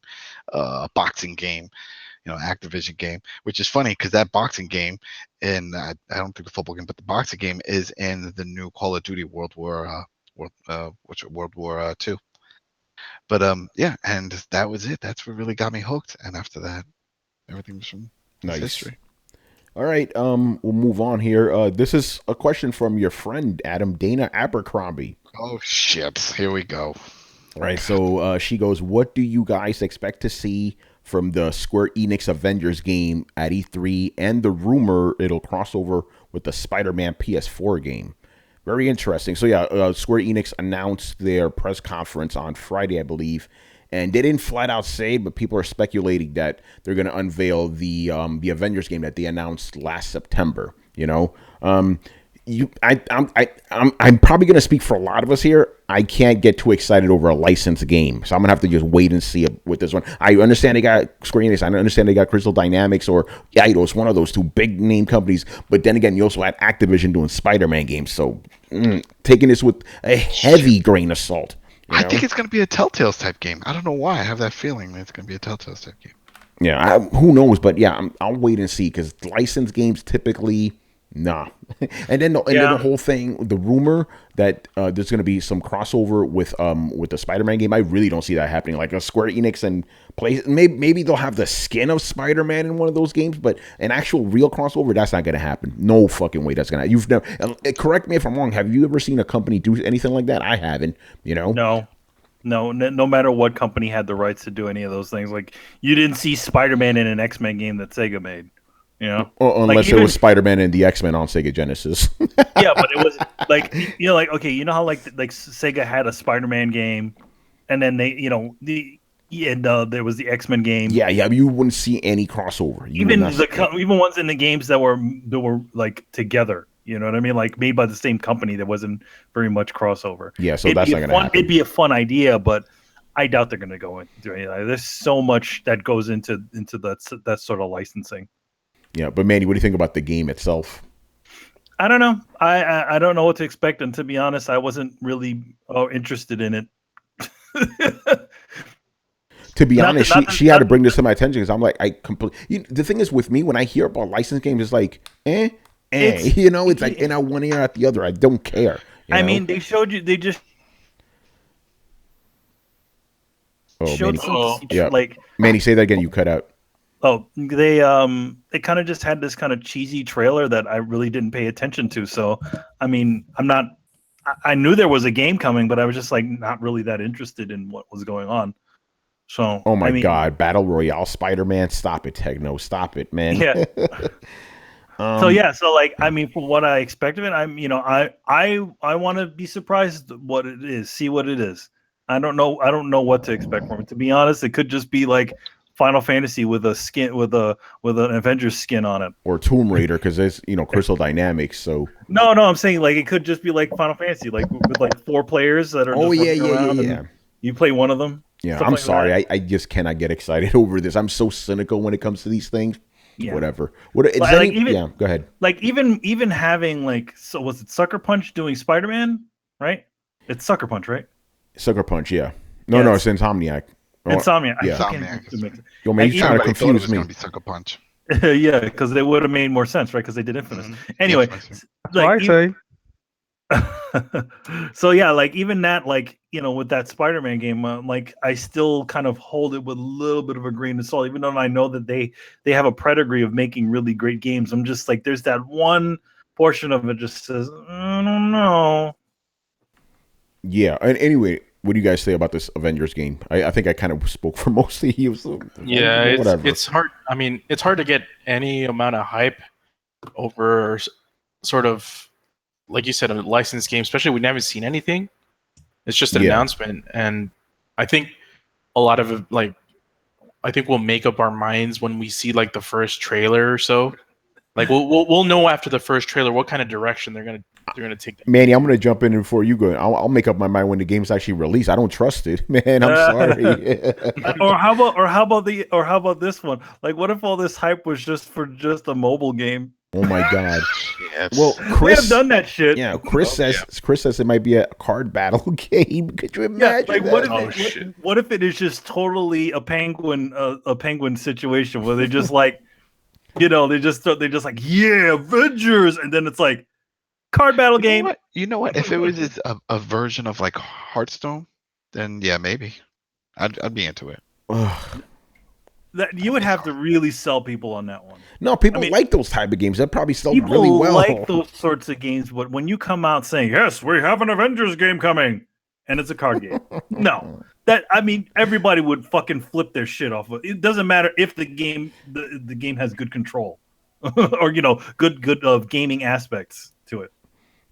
a boxing game, Activision game, which is funny because that boxing game, and I don't think the football game, but the boxing game is in the new Call of Duty World War Two. But yeah, and that was it. That's what really got me hooked. And after that, everything was from history. All right, we'll move on here. This is a question from your friend Adam Dana Abercrombie. Oh shit! Here we go. All right, so she goes, "What do you guys expect to see from the Square-Enix Avengers game at E3, and the rumor it'll cross over with the Spider-Man PS4 game?" Very interesting. So yeah, Square Enix announced their press conference on Friday, I believe, and they didn't flat out say, but people are speculating that they're going to unveil the Avengers game that they announced last September. I'm probably going to speak for a lot of us here. I can't get too excited over a licensed game, so I'm gonna have to just wait and see with this one. I understand they got Square Enix, I understand they got Crystal Dynamics or Eidos, one of those two big name companies. But then again, you also had Activision doing Spider-Man games, so taking this with a heavy grain of salt. I think it's gonna be a Telltale's type game. I don't know why. I have that feeling that it's gonna be a Telltale's type game. Yeah, who knows? But yeah, I'll wait and see because licensed games typically. Nah, and then the whole thing, the rumor that there's going to be some crossover with the Spider-Man game. I really don't see that happening. Like a Square Enix and play, maybe they'll have the skin of Spider-Man in one of those games, but an actual real crossover, that's not going to happen. No fucking way that's going to. You've never. Correct me if I'm wrong. Have you ever seen a company do anything like that? I haven't. No. No matter what company had the rights to do any of those things, like you didn't see Spider-Man in an X-Men game that Sega made. Unless it was Spider-Man and the X-Men on Sega Genesis. Yeah, but it was like okay, how like Sega had a Spider-Man game, and then they there was the X-Men game. Yeah, you wouldn't see any crossover. Even ones in the games that were like together. You know what I mean? Like made by the same company, there wasn't very much crossover. Yeah, so that's not going to happen. It'd be a fun idea, but I doubt they're going to go into anything. There's so much that goes into that sort of licensing. Yeah, but Manny, what do you think about the game itself? I don't know. I don't know what to expect, and to be honest, I wasn't really interested in it. To be honest, she had to bring this to my attention because I'm like, the thing is with me, when I hear about licensed games, it's like, it's like in one ear out the other. I don't care. I mean, they showed you. They just showed some like. Manny, say that again. You cut out. Oh, they kind of just had this kind of cheesy trailer that I really didn't pay attention to. So, I mean, I knew there was a game coming, but I was just like not really that interested in what was going on. So, oh my God, Battle Royale Spider-Man, stop it, Techno, stop it, man. Yeah. So like, I mean, from what I expect of it, I want to be surprised what it is, see what it is. I don't know what to expect from it. To be honest, it could just be like Final Fantasy with a skin with an Avengers skin on it, or Tomb Raider because there's Crystal Dynamics. So no, I'm saying like it could just be like Final Fantasy, like with like 4 players that are. Oh yeah. You play one of them. Yeah, I'm sorry, I just cannot get excited over this. I'm so cynical when it comes to these things. Yeah. Whatever. Go ahead. Like even having like, so was it Sucker Punch doing Spider-Man? Right? It's Sucker Punch, right? Sucker Punch, yeah. No, it's Insomniac. Insomniac. Yeah. Insomniac. Yo, man, you're trying to confuse me. Be Sucker Punch. Yeah, because they would have made more sense, right? Because they did Infamous. Mm-hmm. Anyway, I say. So yeah, like even that, like with that Spider-Man game, like I still kind of hold it with a little bit of a grain of salt, even though I know that they have a pedigree of making really great games. I'm just like, there's that one portion of it just says, I don't know. Yeah, and anyway, what do you guys say about this Avengers game? I think I kind of spoke for most of you. So it's hard. I mean, it's hard to get any amount of hype over sort of, like you said, a licensed game, especially when we haven't seen anything. It's just an announcement, and I think a lot of it, I think we'll make up our minds when we see like the first trailer or so. Like we'll know after the first trailer what kind of direction they're gonna they're gonna take that. Manny, I'm gonna jump in before you go. I'll make up my mind when the game's actually released. I don't trust it, man. I'm sorry. or how about this one? Like, what if all this hype was just a mobile game? Oh my god. Yes. Well, We Chris have done that shit. Yeah, Chris says it might be a card battle game. Could you imagine like that? what if it is just totally a penguin situation where they just like, they just like, yeah, Avengers, and then it's like card battle game. You know what? If it was a version of like Hearthstone, then yeah, maybe I'd be into it. That you would have to really sell people on that one. No, people like those type of games. That probably sell People really well. like those sorts of games, but when you come out saying, "Yes, we have an Avengers game coming," and it's a card game, no, everybody would fucking flip their shit off. It doesn't matter if the game has good control or good gaming aspects to it.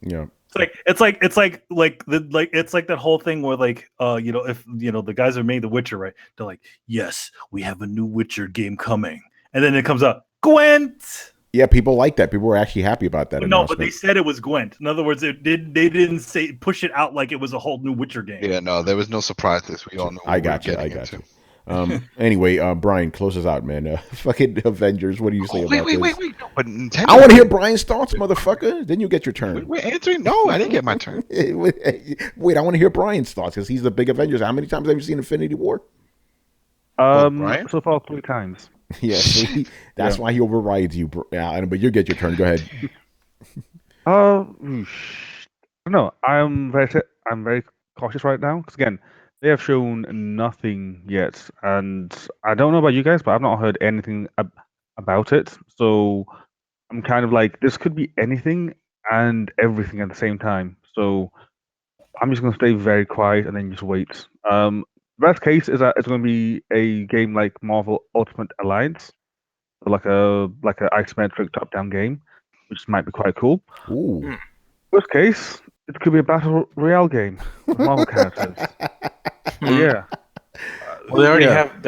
Yeah. It's like that whole thing where if the guys who made The Witcher, right? They're like, yes, we have a new Witcher game coming, and then it comes out Gwent. Yeah, people like that. People were actually happy about that. No, but they said it was Gwent. In other words, they didn't say push it out like it was a whole new Witcher game. Yeah, no, there was no surprises. We all know. I got you. Anyway, Brian, close us out, man. Fucking Avengers. What do you say about this? Wait. No, but Nintendo, I want to hear Brian's thoughts, motherfucker. Then you get your turn. We're answering. No, I didn't get my turn. Wait, I want to hear Brian's thoughts because he's the big Avengers. How many times have you seen Infinity War? So far 3 times. Yeah, see, that's why he overrides you. But you get your turn. Go ahead. No, I'm very cautious right now because again, they have shown nothing yet, and I don't know about you guys, but I've not heard anything about it. So I'm kind of like, this could be anything and everything at the same time. So I'm just gonna stay very quiet and then just wait. Best case is that it's gonna be a game like Marvel Ultimate Alliance, like a isometric top-down game, which might be quite cool. Ooh. Worst case, it could be a battle royale game with Marvel characters. Yeah. Well, they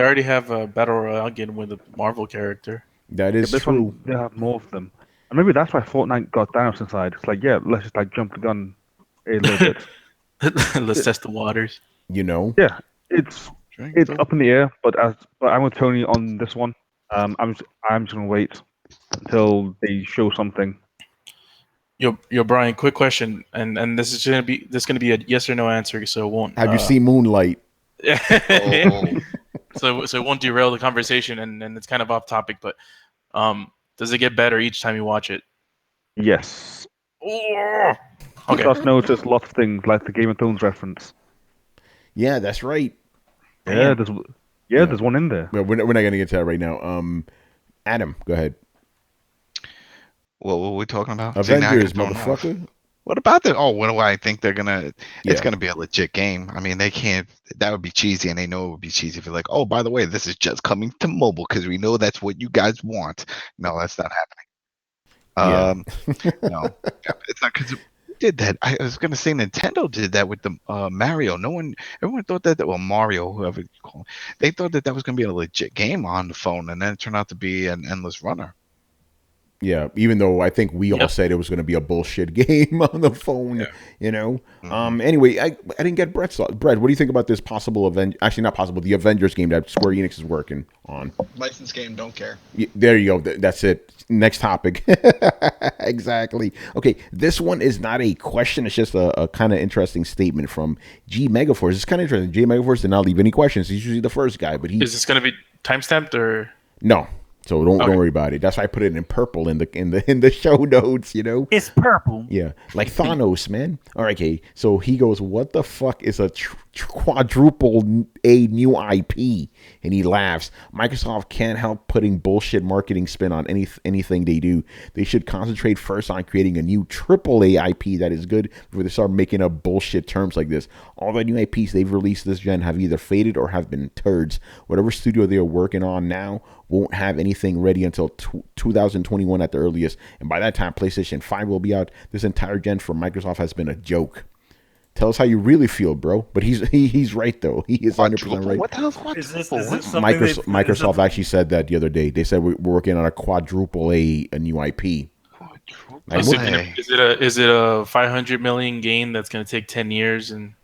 already have a battle royale game with a Marvel character. That is true. They have more of them, and maybe that's why Fortnite got Thanos inside. It's like, yeah, let's just like jump the gun a little bit. Let's test the waters. Yeah, it's up in the air, but I'm with Tony on this one. I'm just gonna wait until they show something. Yo, Brian, quick question, and this is gonna be a yes or no answer, so it won't. Have you seen Moonlight? So it won't derail the conversation, and it's kind of off topic, but does it get better each time you watch it? Yes. Oh! Okay. Just notice lots of things like the Game of Thrones reference. Yeah, that's right. Yeah, there's one in there. But we're not gonna get to that right now. Adam, go ahead. What were we talking about? Avengers, motherfucker. What about that? Oh, what do I think they're gonna? It's gonna be a legit game. I mean, they can't. That would be cheesy, and they know it would be cheesy if you're like, oh, by the way, this is just coming to mobile because we know that's what you guys want. No, that's not happening. No, it's not because did that. I was gonna say Nintendo did that with the Mario. Everyone thought that. Well, Mario, whoever you call him, they thought that was gonna be a legit game on the phone, and then it turned out to be an endless runner. Yeah, even though I think we all said it was going to be a bullshit game on the phone, Mm-hmm. Anyway, I didn't get Brett's thought. Brett, what do you think about this possible the Avengers game that Square Enix is working on? Licensed game, don't care. Yeah, there you go. That's it. Next topic. Exactly. Okay, this one is not a question. It's just a kind of interesting statement from G Megaforce. It's kind of interesting. G Megaforce did not leave any questions. He's usually the first guy, but is this going to be timestamped or no? So don't worry about it. That's why I put it in purple in the show notes. It's purple. Yeah, like Thanos, man. All right, okay. So he goes, "What the fuck is a quadruple A new IP?" And he laughs. Microsoft can't help putting bullshit marketing spin on anything they do. They should concentrate first on creating a new triple A IP that is good before they start making up bullshit terms like this. All the new IPs they've released this gen have either faded or have been turds. Whatever studio they are working on now won't have anything ready until 2021 at the earliest, and by that time PlayStation 5 will be out. This entire gen for Microsoft has been a joke. Tell us how you really feel, bro. But he's right though. He is 100% right. What the hell's quadruple? Microsoft actually said that the other day. They said we're working on a quadruple A new IP. Quadruple? Like, Is what, it a 500 million game that's going to take 10 years? And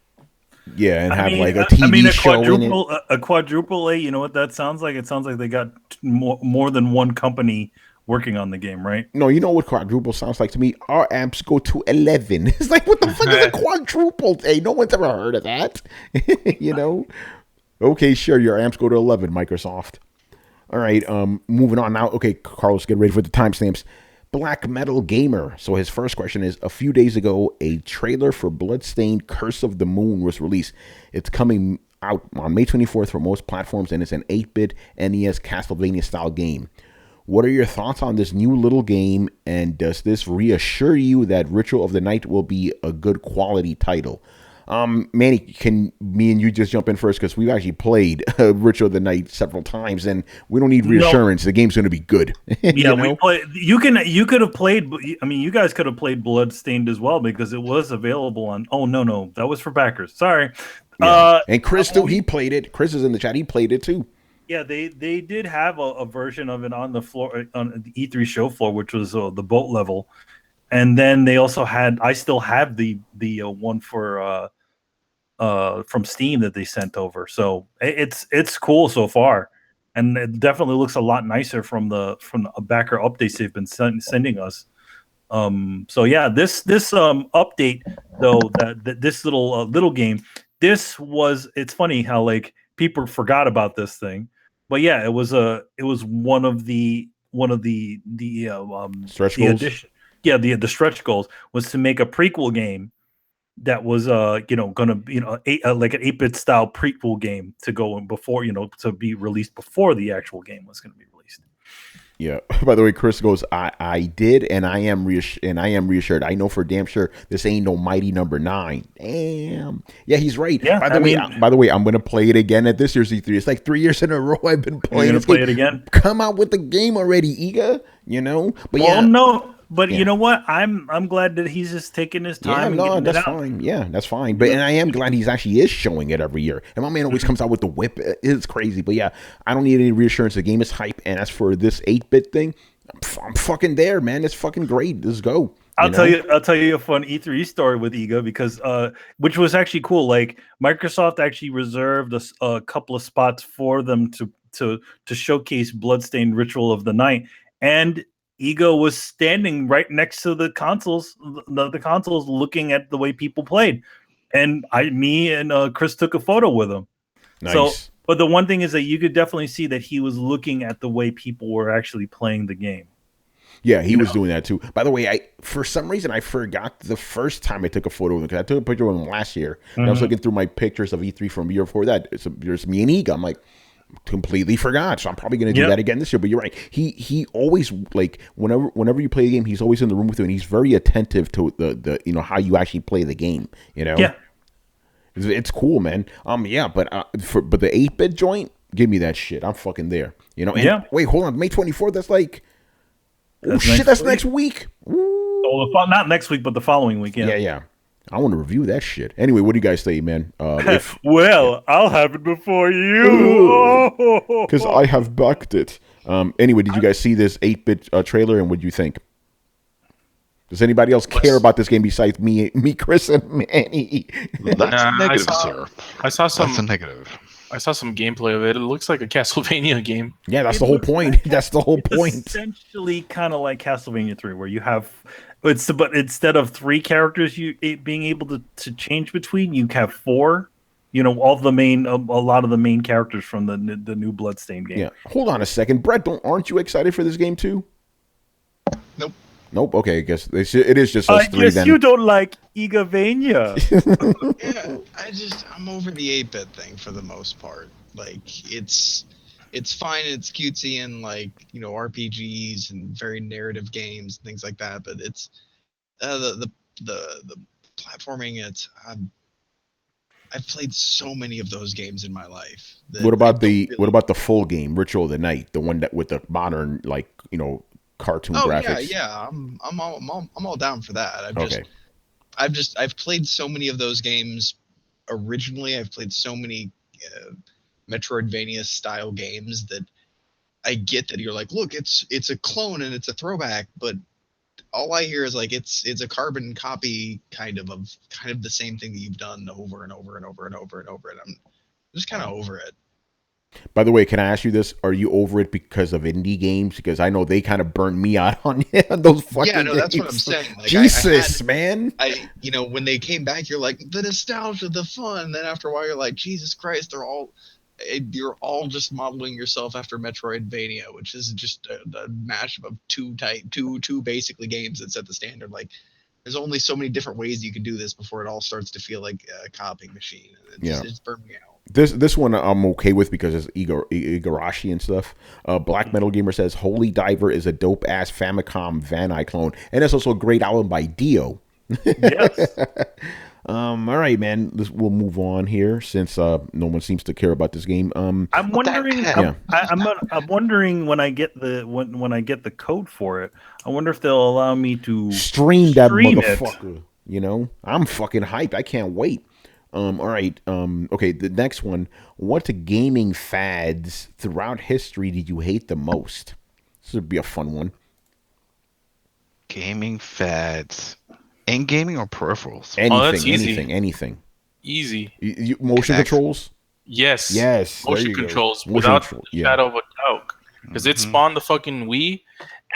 yeah, and I have mean, like a I mean, TV show in it. a quadruple A. You know what that sounds like? It sounds like they got more than one company working on the game, right? No, you know what quadruple sounds like to me? Our amps go to 11. It's like, what the fuck is a quadruple? Hey, no one's ever heard of that. You know? Okay, sure, your amps go to 11, Microsoft. All right, moving on now. Okay, Carlos, get ready for the timestamps. Black Metal Gamer. So his first question is, a few days ago, a trailer for Bloodstained Curse of the Moon was released. It's coming out on May 24th for most platforms, and it's an 8-bit NES Castlevania-style game. What are your thoughts on this new little game, and does this reassure you that Ritual of the Night will be a good quality title? Manny, can me and you just jump in first, because we've actually played Ritual of the Night several times, and we don't need reassurance. The game's going to be good. Yeah, we play. You could have played. I mean, you guys could have played Bloodstained as well, because it was available on. Oh no, that was for backers. Sorry. Yeah. And Chris too. He played it. Chris is in the chat. He played it too. Yeah, they did have a version of it on the floor on the E3 show floor, which was the boat level, and then they also had. I still have the one for from Steam that they sent over. So it's cool so far, and it definitely looks a lot nicer from the backer updates they've been sending us. So yeah, this update though, that this little game, it's funny how like people forgot about this thing, but yeah, it was one of the stretch the goals. addition. Yeah, the stretch goals was to make a prequel game that was gonna like an 8-bit style prequel game to go in before, to be released before the actual game was going to be released. Yeah. By the way, Chris goes, I did, and I am reassured. I know for damn sure this ain't no Mighty Number 9. Damn. Yeah, he's right. Yeah. By the way, I'm gonna play it again at this year's E3. It's like 3 years in a row I've been playing. You're gonna play it again? Come out with the game already, Iga. But well, no. But you know what? I'm glad that he's just taking his time. Yeah, no, that's fine. Yeah, that's fine. But and I am glad he's actually is showing it every year. And my man always comes out with the whip. It's crazy. But yeah, I don't need any reassurance. The game is hype. And as for this 8-bit thing, I'm fucking there, man. It's fucking great. Let's go. I'll tell you a fun E3 story with Ego, because which was actually cool. Like Microsoft actually reserved a couple of spots for them to showcase Bloodstained Ritual of the Night, and Ego was standing right next to the consoles, looking at the way people played, and me and Chris took a photo with him. Nice. So, but the one thing is that you could definitely see that he was looking at the way people were actually playing the game. Yeah, he was doing that too. By the way, for some reason I forgot the first time I took a photo of him, because I took a picture of him last year, and I was looking through my pictures of E3 from the year before that. There's me and Ego. I'm like, completely forgot, so I'm probably going to do that again this year. But you're right, he always, like, whenever you play a game, he's always in the room with you, and he's very attentive to the how you actually play the game. It's cool, man. But the 8-bit joint, give me that shit. I'm fucking there. And wait, hold on, May 24th. That's like, that's next week. Oh, not next week, but the following week. Yeah. I want to review that shit. Anyway, what do you guys say, man? Well, I'll have it before you. Because I have backed it. Anyway, did you guys see this 8-bit trailer, and what do you think? Does anybody else care about this game besides me, Chris, and Manny? That's negative, sir. I saw some. That's a negative. I saw some gameplay of it. It looks like a Castlevania game. Yeah, that's the whole point. That's the whole point. Essentially, kind of like Castlevania 3, where you have, but instead of 3 characters being able to change between, you have 4. All the main, a lot of the main characters from the new Bloodstained game. Yeah. Hold on a second, Brett. Aren't you excited for this game too? Nope. Okay, I guess it is just us 3 guess then. You don't like Igavania. Yeah, I'm over the 8-bit thing for the most part. Like, it's fine, it's cutesy, and like, RPGs and very narrative games and things like that. But it's the platforming. I've played so many of those games in my life. What about the full game, Ritual of the Night, the one that with the modern, like, cartoon graphics? Yeah. I'm all down for that. I've played so many of those games originally. I've played so many Metroidvania style games that I get that you're like, look, it's a clone and it's a throwback, but all I hear is like it's a carbon copy kind of the same thing that you've done over and over and over and over and over, and I'm just kind of over it. By the way, can I ask you this? Are you over it because of indie games? Because I know they kind of burned me out on those fucking games. That's what I'm saying. Like, Jesus, man. When they came back, you're like, the nostalgia, the fun. Then after a while, you're like, Jesus Christ, you're all just modeling yourself after Metroidvania, which is just a mashup of two basically games that set the standard. Like, there's only so many different ways you can do this before it all starts to feel like a copying machine. It's burned me out. This one I'm okay with because it's Igarashi and stuff. Black Metal Gamer says Holy Diver is a dope ass Famicom Van Eye clone, and it's also a great album by Dio. Yes. All right, man. We'll move on here since no one seems to care about this game. I'm wondering. I'm wondering when I get the code for it. I wonder if they'll allow me to stream that motherfucker. You know, I'm fucking hyped. I can't wait. All right. Okay. The next one. What gaming fads throughout history did you hate the most? This would be a fun one. Gaming fads. In gaming or peripherals? Anything. Easy. Motion controls? Yes. Motion controls without a shadow of a doubt. Because it spawned the fucking Wii,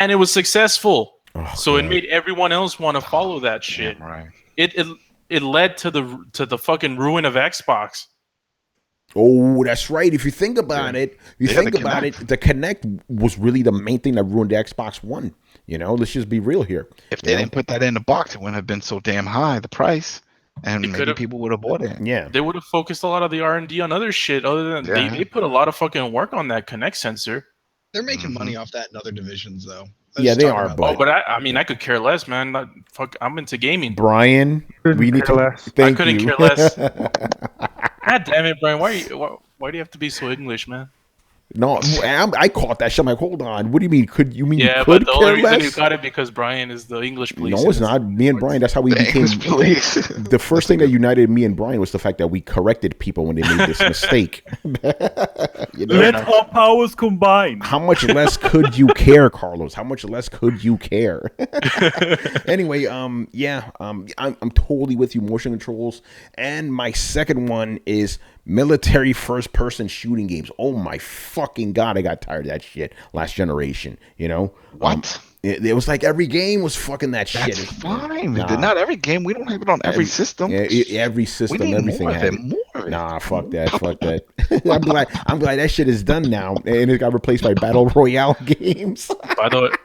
and it was successful. So it made everyone else want to follow that shit. Yeah, right. It led to the fucking ruin of Xbox. Oh, that's right. If you think about it, the Kinect was really the main thing that ruined the Xbox One. You know, let's just be real here. If they didn't put that in the box, it wouldn't have been so damn high, the price, and maybe people would have bought it. Yeah, they would have focused a lot of the R&D on other shit. Other than they put a lot of fucking work on that Kinect sensor. They're making money off that in other divisions, though. They are. But I could care less, man. I'm into gaming. Brian, we need to less. I couldn't care less. God damn it, Brian! Why do you have to be so English, man? No, I caught that shit. I'm like, hold on. What do you mean? But the only reason you got it because Brian is the English police. No, it's not. Me and Brian. That's how we became police. The first thing that united me and Brian was the fact that we corrected people when they made this mistake. Let our powers combine. How much less could you care, Carlos? How much less could you care? Anyway, I'm totally with you. Motion controls, and my second one is military first-person shooting games. Oh my fucking god, I got tired of that shit. Last generation, you know what? It was like every game was fucking that shit. That's fine. Not every game. We don't have it on every system. Every system, everything had it. Nah, fuck that. Fuck that. I'm glad that shit is done now, and it got replaced by battle royale games. By the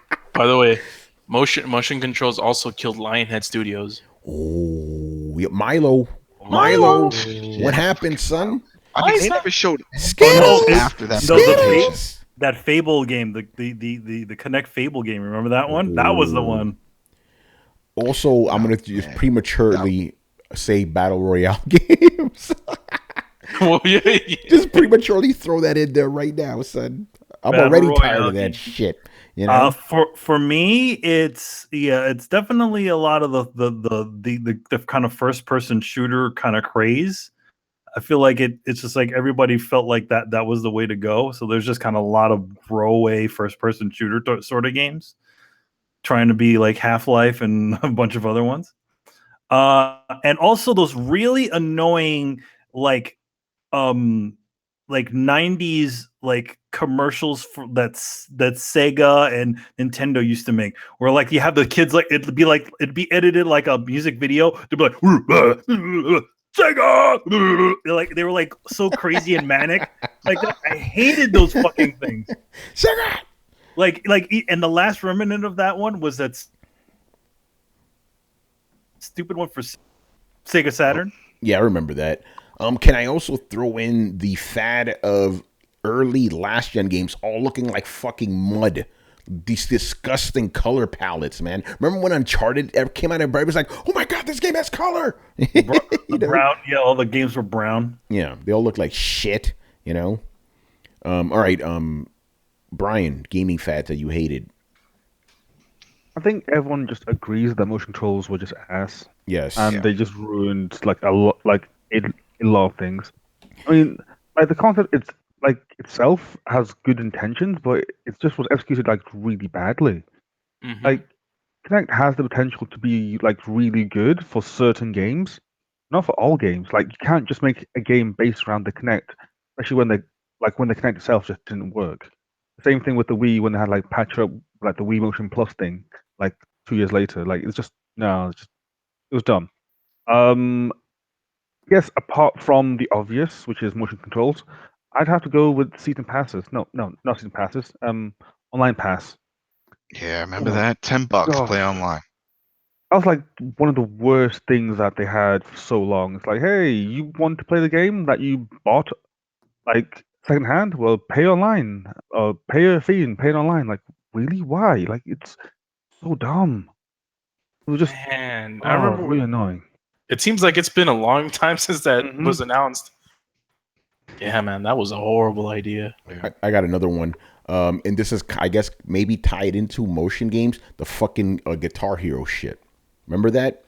way, motion controls also killed Lionhead Studios. Oh, yeah, Milo. What happened, son? They never showed Skittles after that. That Fable game, the Kinect Fable game. Remember that one? That was the one. Also, I'm gonna just prematurely say battle royale games. Just prematurely throw that in there right now, son. I'm already tired of that shit. You know? For me, it's definitely a lot of the kind of first person shooter kind of craze. I feel like it's just like everybody felt like that was the way to go. So there's just kind of a lot of throwaway first person shooter sort of games, trying to be like Half-Life and a bunch of other ones. And also those really annoying like 90s like commercials that Sega and Nintendo used to make, where like you have the kids like it'd be edited like a music video. They'd be like Sega, like they were like so crazy and manic. Like I hated those fucking things. Sega. Like, and the last remnant of that one was that stupid one for Sega Saturn. Yeah, I remember that. Can I also throw in the fad of early last gen games all looking like fucking mud? These disgusting color palettes, man. Remember when Uncharted came out and everybody was like, "Oh my god, this game has color." Brown, yeah, all the games were brown. Yeah, they all look like shit. You know. All right, Brian, gaming fads that you hated. I think everyone just agrees that motion controls were just ass. Yes, and they just ruined like a lot of things. I mean, like the concept, it's like itself has good intentions, but it just was executed like really badly. Mm-hmm. Like Kinect has the potential to be like really good for certain games, not for all games. Like you can't just make a game based around the Kinect, especially when the Kinect itself just didn't work. Same thing with the Wii when they had like patch up like the Wii Motion Plus thing, like 2 years later. Like it's just no, it was dumb. Um, yes, apart from the obvious, which is motion controls, I'd have to go with season passes. No, no, not season passes. Online pass. Yeah, Oh remember my that? $10, god, play online. that was like one of the worst things that they had for so long. It's like, hey, you want to play the game that you bought like secondhand? Well, pay online. Pay a fee and pay it online. Like, really? Why? Like, it's so dumb. It was just Man, I remember really annoying. it seems like it's been a long time since that Mhm. was announced. Yeah, man, that was a horrible idea. I got another one. And this is, I guess, maybe tied into motion games. The fucking Guitar Hero shit. Remember that?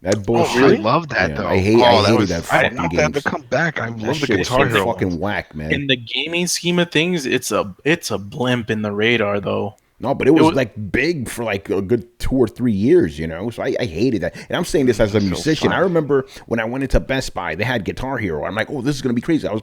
That bullshit. I love that Yeah, though. I hated that I fucking didn't want that game. to come back. I That love the shit was Guitar so Hero. fucking whack, man. In the gaming scheme of things, it's a blimp in the radar, though. No, but it was like big for like a good 2 or 3 years, you know. So I hated that, and I'm saying this as a musician. I remember when I went into Best Buy, they had Guitar Hero. I'm like, oh, this is gonna be crazy. I was,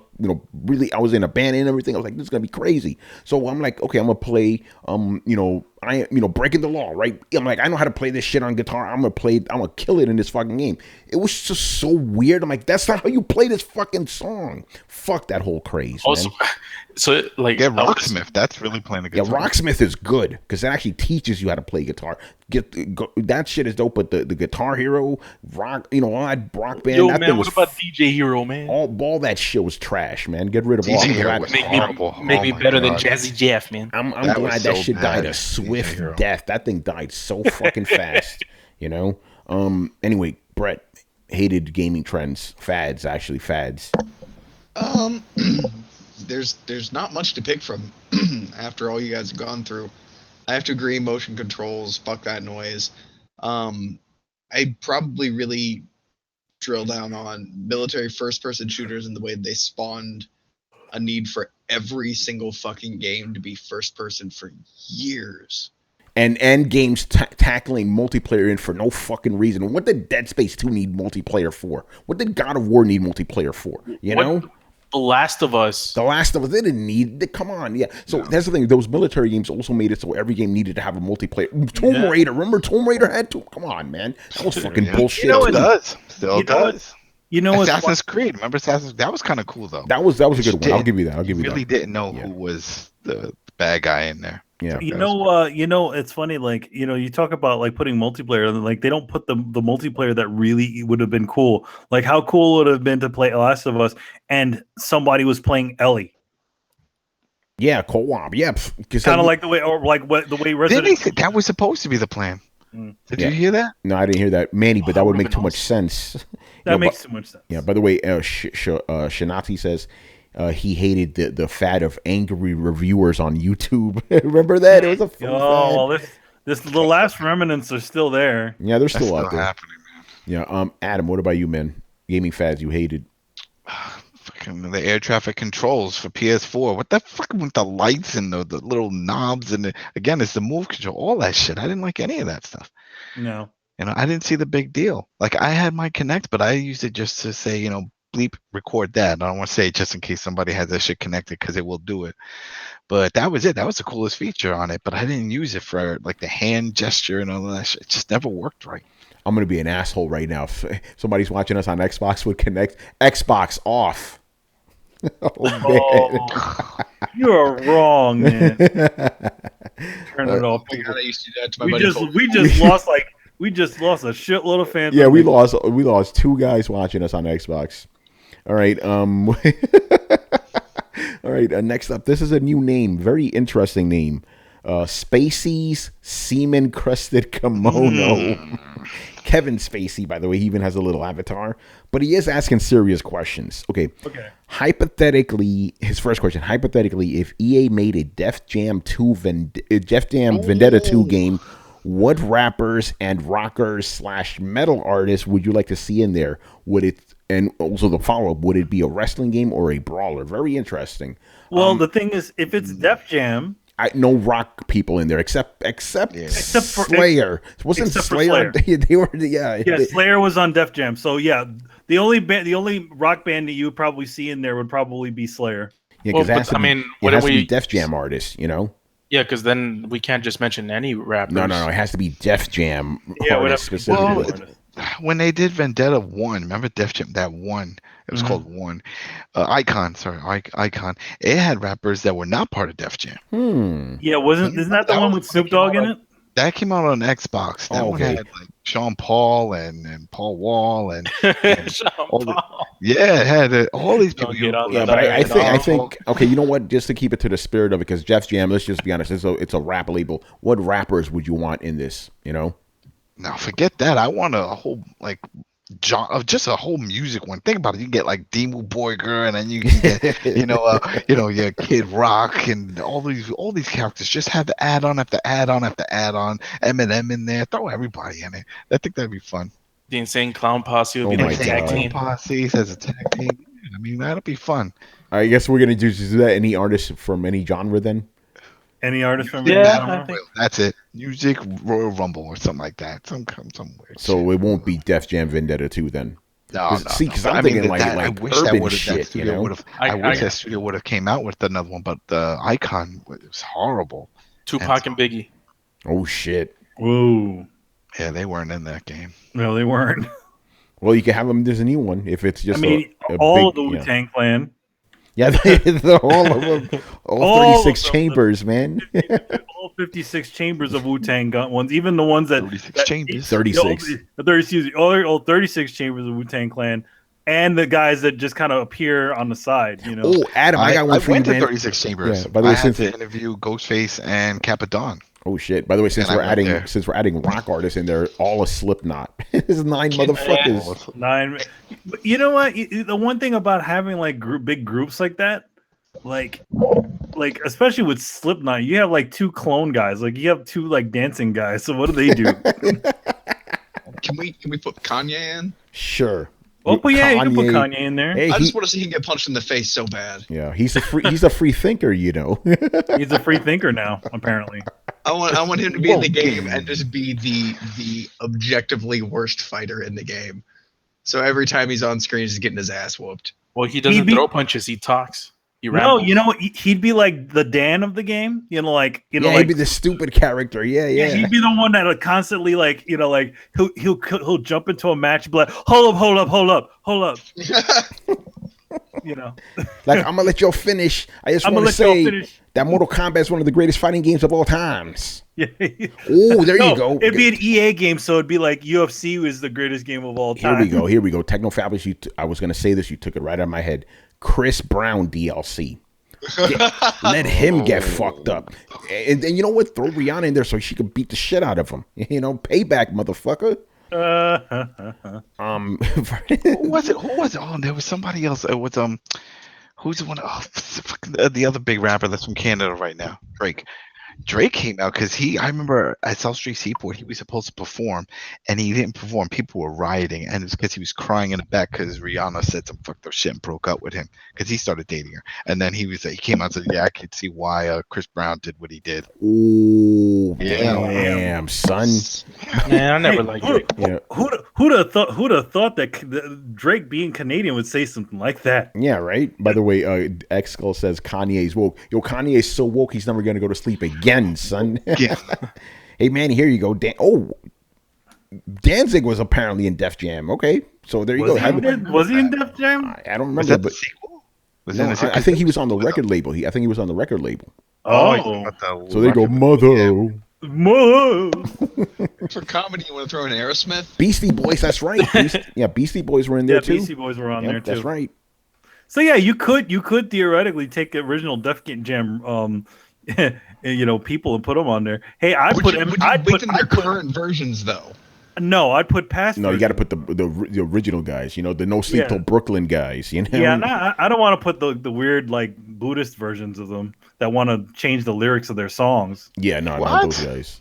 I was in a band and everything. I was like, this is gonna be crazy. So I'm like, okay, I'm gonna play, Breaking the Law, right? I'm like, I know how to play this shit on guitar. I'm gonna kill it in this fucking game. It was just so weird. I'm like, that's not how you play this fucking song. Fuck that whole craze, Also, man. so like Get Rocksmith. That's really playing the Yeah, guitar. Rocksmith is good because it actually teaches you how to play guitar. That shit is dope. But the Guitar Hero, rock, all that rock band. Yo, that man, thing what was about DJ Hero, man? all that shit was trash, man. Get rid of all. DJ I'm Hero glad, was Make horrible. me Oh my better than God. Jazzy Jeff, man. I'm That was glad so that shit died a bad, swift DJ Hero. death. That thing died so fucking fast. Anyway, Brett hated gaming trends, fads. There's not much to pick from after all you guys have gone through. I have to agree, motion controls, fuck that noise. I'd probably really drill down on military first-person shooters and the way they spawned a need for every single fucking game to be first-person for years. And games tackling multiplayer in for no fucking reason. What did Dead Space 2 need multiplayer for? What did God of War need multiplayer for? You know? The Last of Us. The Last of Us, they didn't need. Come on, yeah. So that's the thing. Those military games also made it so every game needed to have a multiplayer. Tomb Raider, remember Tomb Raider had to? Come on, man, that was fucking bullshit. It does. Still does. Assassin's Creed. Remember Assassin's? That was kind of cool though. That was a good one. I'll give you that. Really didn't know who was the bad guy in there. Yeah. It's funny, like, you talk about like putting multiplayer, and like they don't put the multiplayer that really would have been cool. Like, how cool would it have been to play Last of Us and somebody was playing Ellie? Yeah, co-op. Yeah, kind of like the way, or like what the way Resident. That was supposed to be the plan. Did you hear that? No, I didn't hear that, Manny. But that would make too much sense. That makes too much sense. Yeah. By the way, Shanati says he hated the fad of angry reviewers on YouTube. Remember that? It was a fun fad. Well, the last remnants are still there. Yeah, they're still out Still there. happening, man. Yeah. Adam, what about you, man? Gaming fads you hated? Fucking the air traffic controls for PS4. What the fuck with the lights and the little knobs and again, it's the move control. All that shit. I didn't like any of that stuff. No. I didn't see the big deal. Like I had my Kinect, but I used it just to say, bleep, record that. I don't want to say it just in case somebody has that shit connected because it will do it. But that was it. That was the coolest feature on it. But I didn't use it for like the hand gesture and all that shit. It just never worked right. I'm gonna be an asshole right now. If somebody's watching us on Xbox would connect Xbox off. You're wrong, man. Turn it off. I used to do that to my buddy Cole. We just lost a shitload of fans. Yeah, we lost 2 guys watching us on Xbox. All right, all right. Next up, this is a new name, very interesting name. Spacey's semen crusted kimono. Kevin Spacey, by the way, he even has a little avatar, but he is asking serious questions. Okay. Hypothetically, his first question: hypothetically, if EA made a Def Jam Vendetta 2 game, what rappers and rockers / metal artists would you like to see in there? Would it, and also the follow up, would it be a wrestling game or a brawler? Very interesting. Well, the thing is, if it's Def Jam, no rock people in there except for Slayer. Wasn't except for Slayer? Slayer. They were yeah. Slayer was on Def Jam. So yeah, the only rock band that you would probably see in there would probably be Slayer. Yeah, because it has to be Def Jam artists, you know. Yeah, because then we can't just mention any rappers. No, it has to be Def Jam artists specifically. When they did Vendetta 1, remember Def Jam, that one? It was called One. Icon. It had rappers that were not part of Def Jam. Yeah, isn't that the one with Snoop Dogg in it? That came out on Xbox. That one had like Sean Paul and Paul Wall and Sean Paul. Yeah, it had all these people. Yeah, but I think okay, you know what? Just to keep it to the spirit of it, because Def Jam, let's just be honest, it's a rap label. What rappers would you want in this? You know? Now forget that. I want a whole just a whole music one. Think about it. You get like Demo Boy Girl, and then you can get your Kid Rock and all these characters. Just have the add-on after add-on after add-on. Eminem in there. Throw everybody in it. I think that'd be fun. The Insane Clown Posse would be like a tag team. Posse as a tag team. I mean, that'd be fun. I guess we're gonna just do that. Any artist from any genre then? Any artist from that's it. Music Royal Rumble or something like that. Some weird. So shit. It won't be Def Jam Vendetta 2 then. No. See, because I'm thinking like urban shit. You know, I wish that studio would have came out with another one, but the Icon was horrible. Tupac and Biggie. Oh shit. Whoa. Yeah, they weren't in that game. No, they weren't. Well, you can have them. There's a new one if it's just. All of the Wu-Tang Clan. Yeah, all of them, all 36 chambers, man. All 56 chambers of Wu-Tang gun ones, even the ones that 36 chambers. 36. All 36 chambers of Wu-Tang Clan, and the guys that just kind of appear on the side. You know. Oh, Adam, I got one for you, man. I went to 36 chambers. Yeah, by the way, I had to interview Ghostface and Capadon. Oh shit! By the way, since we're adding rock artists in there, all a Slipknot. It's 9 motherfuckers. 9. You know what? The one thing about having like big groups like that, like especially with Slipknot, you have like 2 clone guys. Like you have 2 like dancing guys. So what do they do? Can we put Kanye in? Sure. Oh, but yeah, you can put Kanye in there. Hey, I just want to see him get punched in the face so bad. Yeah, he's a free thinker, you know. He's a free thinker now, apparently. I want him to be in the game and just be the objectively worst fighter in the game. So every time he's on screen, he's getting his ass whooped. Well, he doesn't throw punches; he talks. No, you know, he'd be like the Dan of the game. He'd be the stupid character. Yeah. He'd be the one that would constantly he'll jump into a match, but like, hold up. You know, like I'm gonna let you finish. I just want to say that Mortal Kombat is one of the greatest fighting games of all times. Yeah. Oh, there you go. It'd be an EA game, so it'd be like UFC is the greatest game of all time. Here we go. Technofabulous. I was gonna say this. You took it right out of my head. Chris Brown DLC. Let him get fucked up, and then you know what? Throw Rihanna in there so she could beat the shit out of him. You know, payback, motherfucker. Who was it? Oh, there was somebody else. It was who's the one? Oh, the other big rapper that's from Canada right now, Drake. Drake came out because I remember at South Street Seaport, he was supposed to perform and he didn't perform. People were rioting, and it's because he was crying in the back because Rihanna said some fucked up shit and broke up with him because he started dating her. And then he came out and said, "Yeah, I could see why Chris Brown did what he did." Ooh, damn, son. Man, I never liked Drake. Yeah. Who'd have thought that Drake being Canadian would say something like that? Yeah, right. By the way, Xskull says Kanye's woke. Yo, Kanye's so woke he's never gonna go to sleep again, son. Yeah. Hey man, here you go. Danzig was apparently in Def Jam. Okay, so there you go. Was he in Def Jam? I don't remember. Was that the sequel? I think he was on the record label. I think he was on the record label. Oh. So there you go, mother. For comedy, you want to throw in Aerosmith? Beastie Boys, that's right. Beastie Boys were in there too. Beastie Boys were on there too. That's right. So yeah, you could theoretically take original Def Jam people and put them on there. Hey, I'd put their current versions though. No, I'd put past. No, you got to put the original guys. You know, the No Sleep Till Brooklyn guys. You know. Yeah, I don't want to put the weird like Buddhist versions of them that want to change the lyrics of their songs. Yeah, no, not those guys.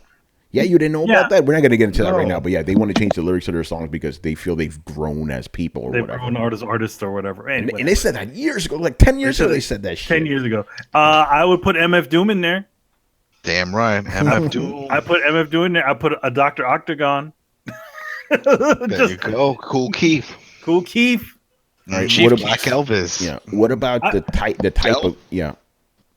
Yeah, you didn't know about that? We're not going to get into that right now. But yeah, they want to change the lyrics of their songs because they feel they've grown as people or whatever. They've grown artists or whatever. And they said that years ago, like 10 years ago, they said that shit. 10 years ago. I would put MF Doom in there. Damn right. MF Doom. I put MF Doom in there. I put a Dr. Octagon. There you go. Cool Keith. Cool Keith. All right, Chief what Keef. Black Elvis. Yeah. What about the type Del? of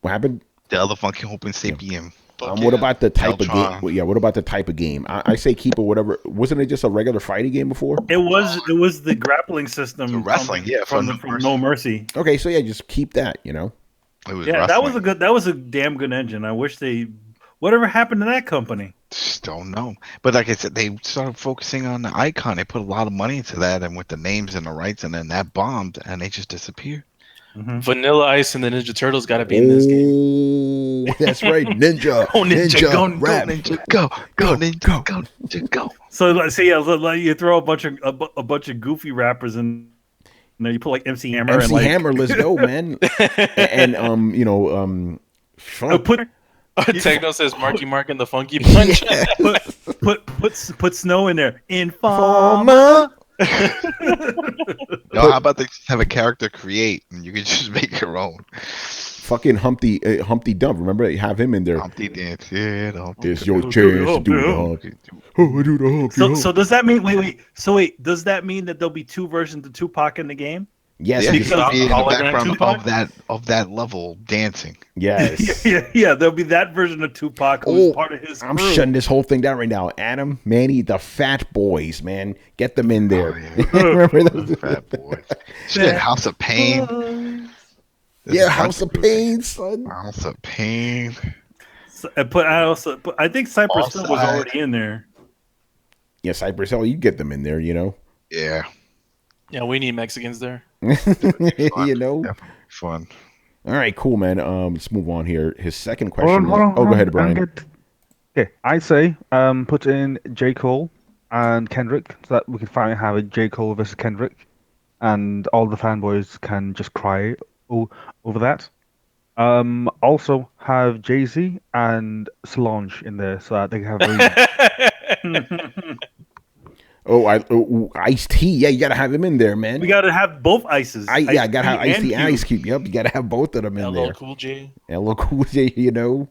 What happened? Del the Funky Hope and Sapien. Fuck What yeah. about the type of game? Deltron. Well, yeah, what about the type of game? I say keep it whatever. Wasn't it just a regular fighting game before? It was the grappling system. The wrestling, from No Mercy. No Mercy. Okay, so yeah, just keep that. You know. It was Yeah, wrestling. that was a damn good engine. I wish whatever happened to that company. Just don't know. But like I said, they started focusing on the icon. They put a lot of money into that, and with the names and the rights, and then that bombed, and they just disappeared. Vanilla Ice and the Ninja Turtles got to be in this game. Oh, that's right, Ninja. Oh, Ninja, go, rap. Go, Ninja, go, Ninja, go, Ninja, go. So you throw a bunch of goofy rappers in. You put like MC Hammer MC and like Hammer, let's go, man. and put Techno says Marky Mark and the Funky Punch. Yeah. put Snow in there. Farmer. Yo, how about they just have a character create, and you can just make your own? Fucking Humpty Dump. Remember, have him in there. Humpty Dance, yeah. the Humpty It's your do chance the to do the Humpty Humpty. Oh, I do the Humpty. So does that mean wait? Does that mean that there'll be two versions of Tupac in the game? Yes, Yeah, you he's can- gonna be in the hologram background Tupac? of that level dancing. yes. Yeah. There'll be that version of Tupac who's part of his I'm crew. shutting this whole thing down right now. Adam, Manny, the Fat Boys, man, get them in there. Oh, yeah. Remember those? Fat boys. Shit, House of Pain. This Yeah, is House of Hunter Pain, son. House of Pain. So, I think Cypress Hill was Offside. already in there. Yeah, Cypress Hill, you get them in there, you know. Yeah, Yeah, we need Mexicans there. You know. definitely fun. All right, cool, man. Let's move on here. His second Hold question. on, Go ahead, Brian. Okay, I say put in J. Cole and Kendrick so that we can finally have a J. Cole versus Kendrick, and all the fanboys can just cry over that. Also have Jay-Z and Solange in there so that they can have a Ice-T. Yeah, you gotta have him in there, man. We got to have both ices. I gotta have Ice-T Ice-T and and Cube. Ice Cube. Yep, you gotta have both of them in LL there. Cool J. LL Cool J, you know.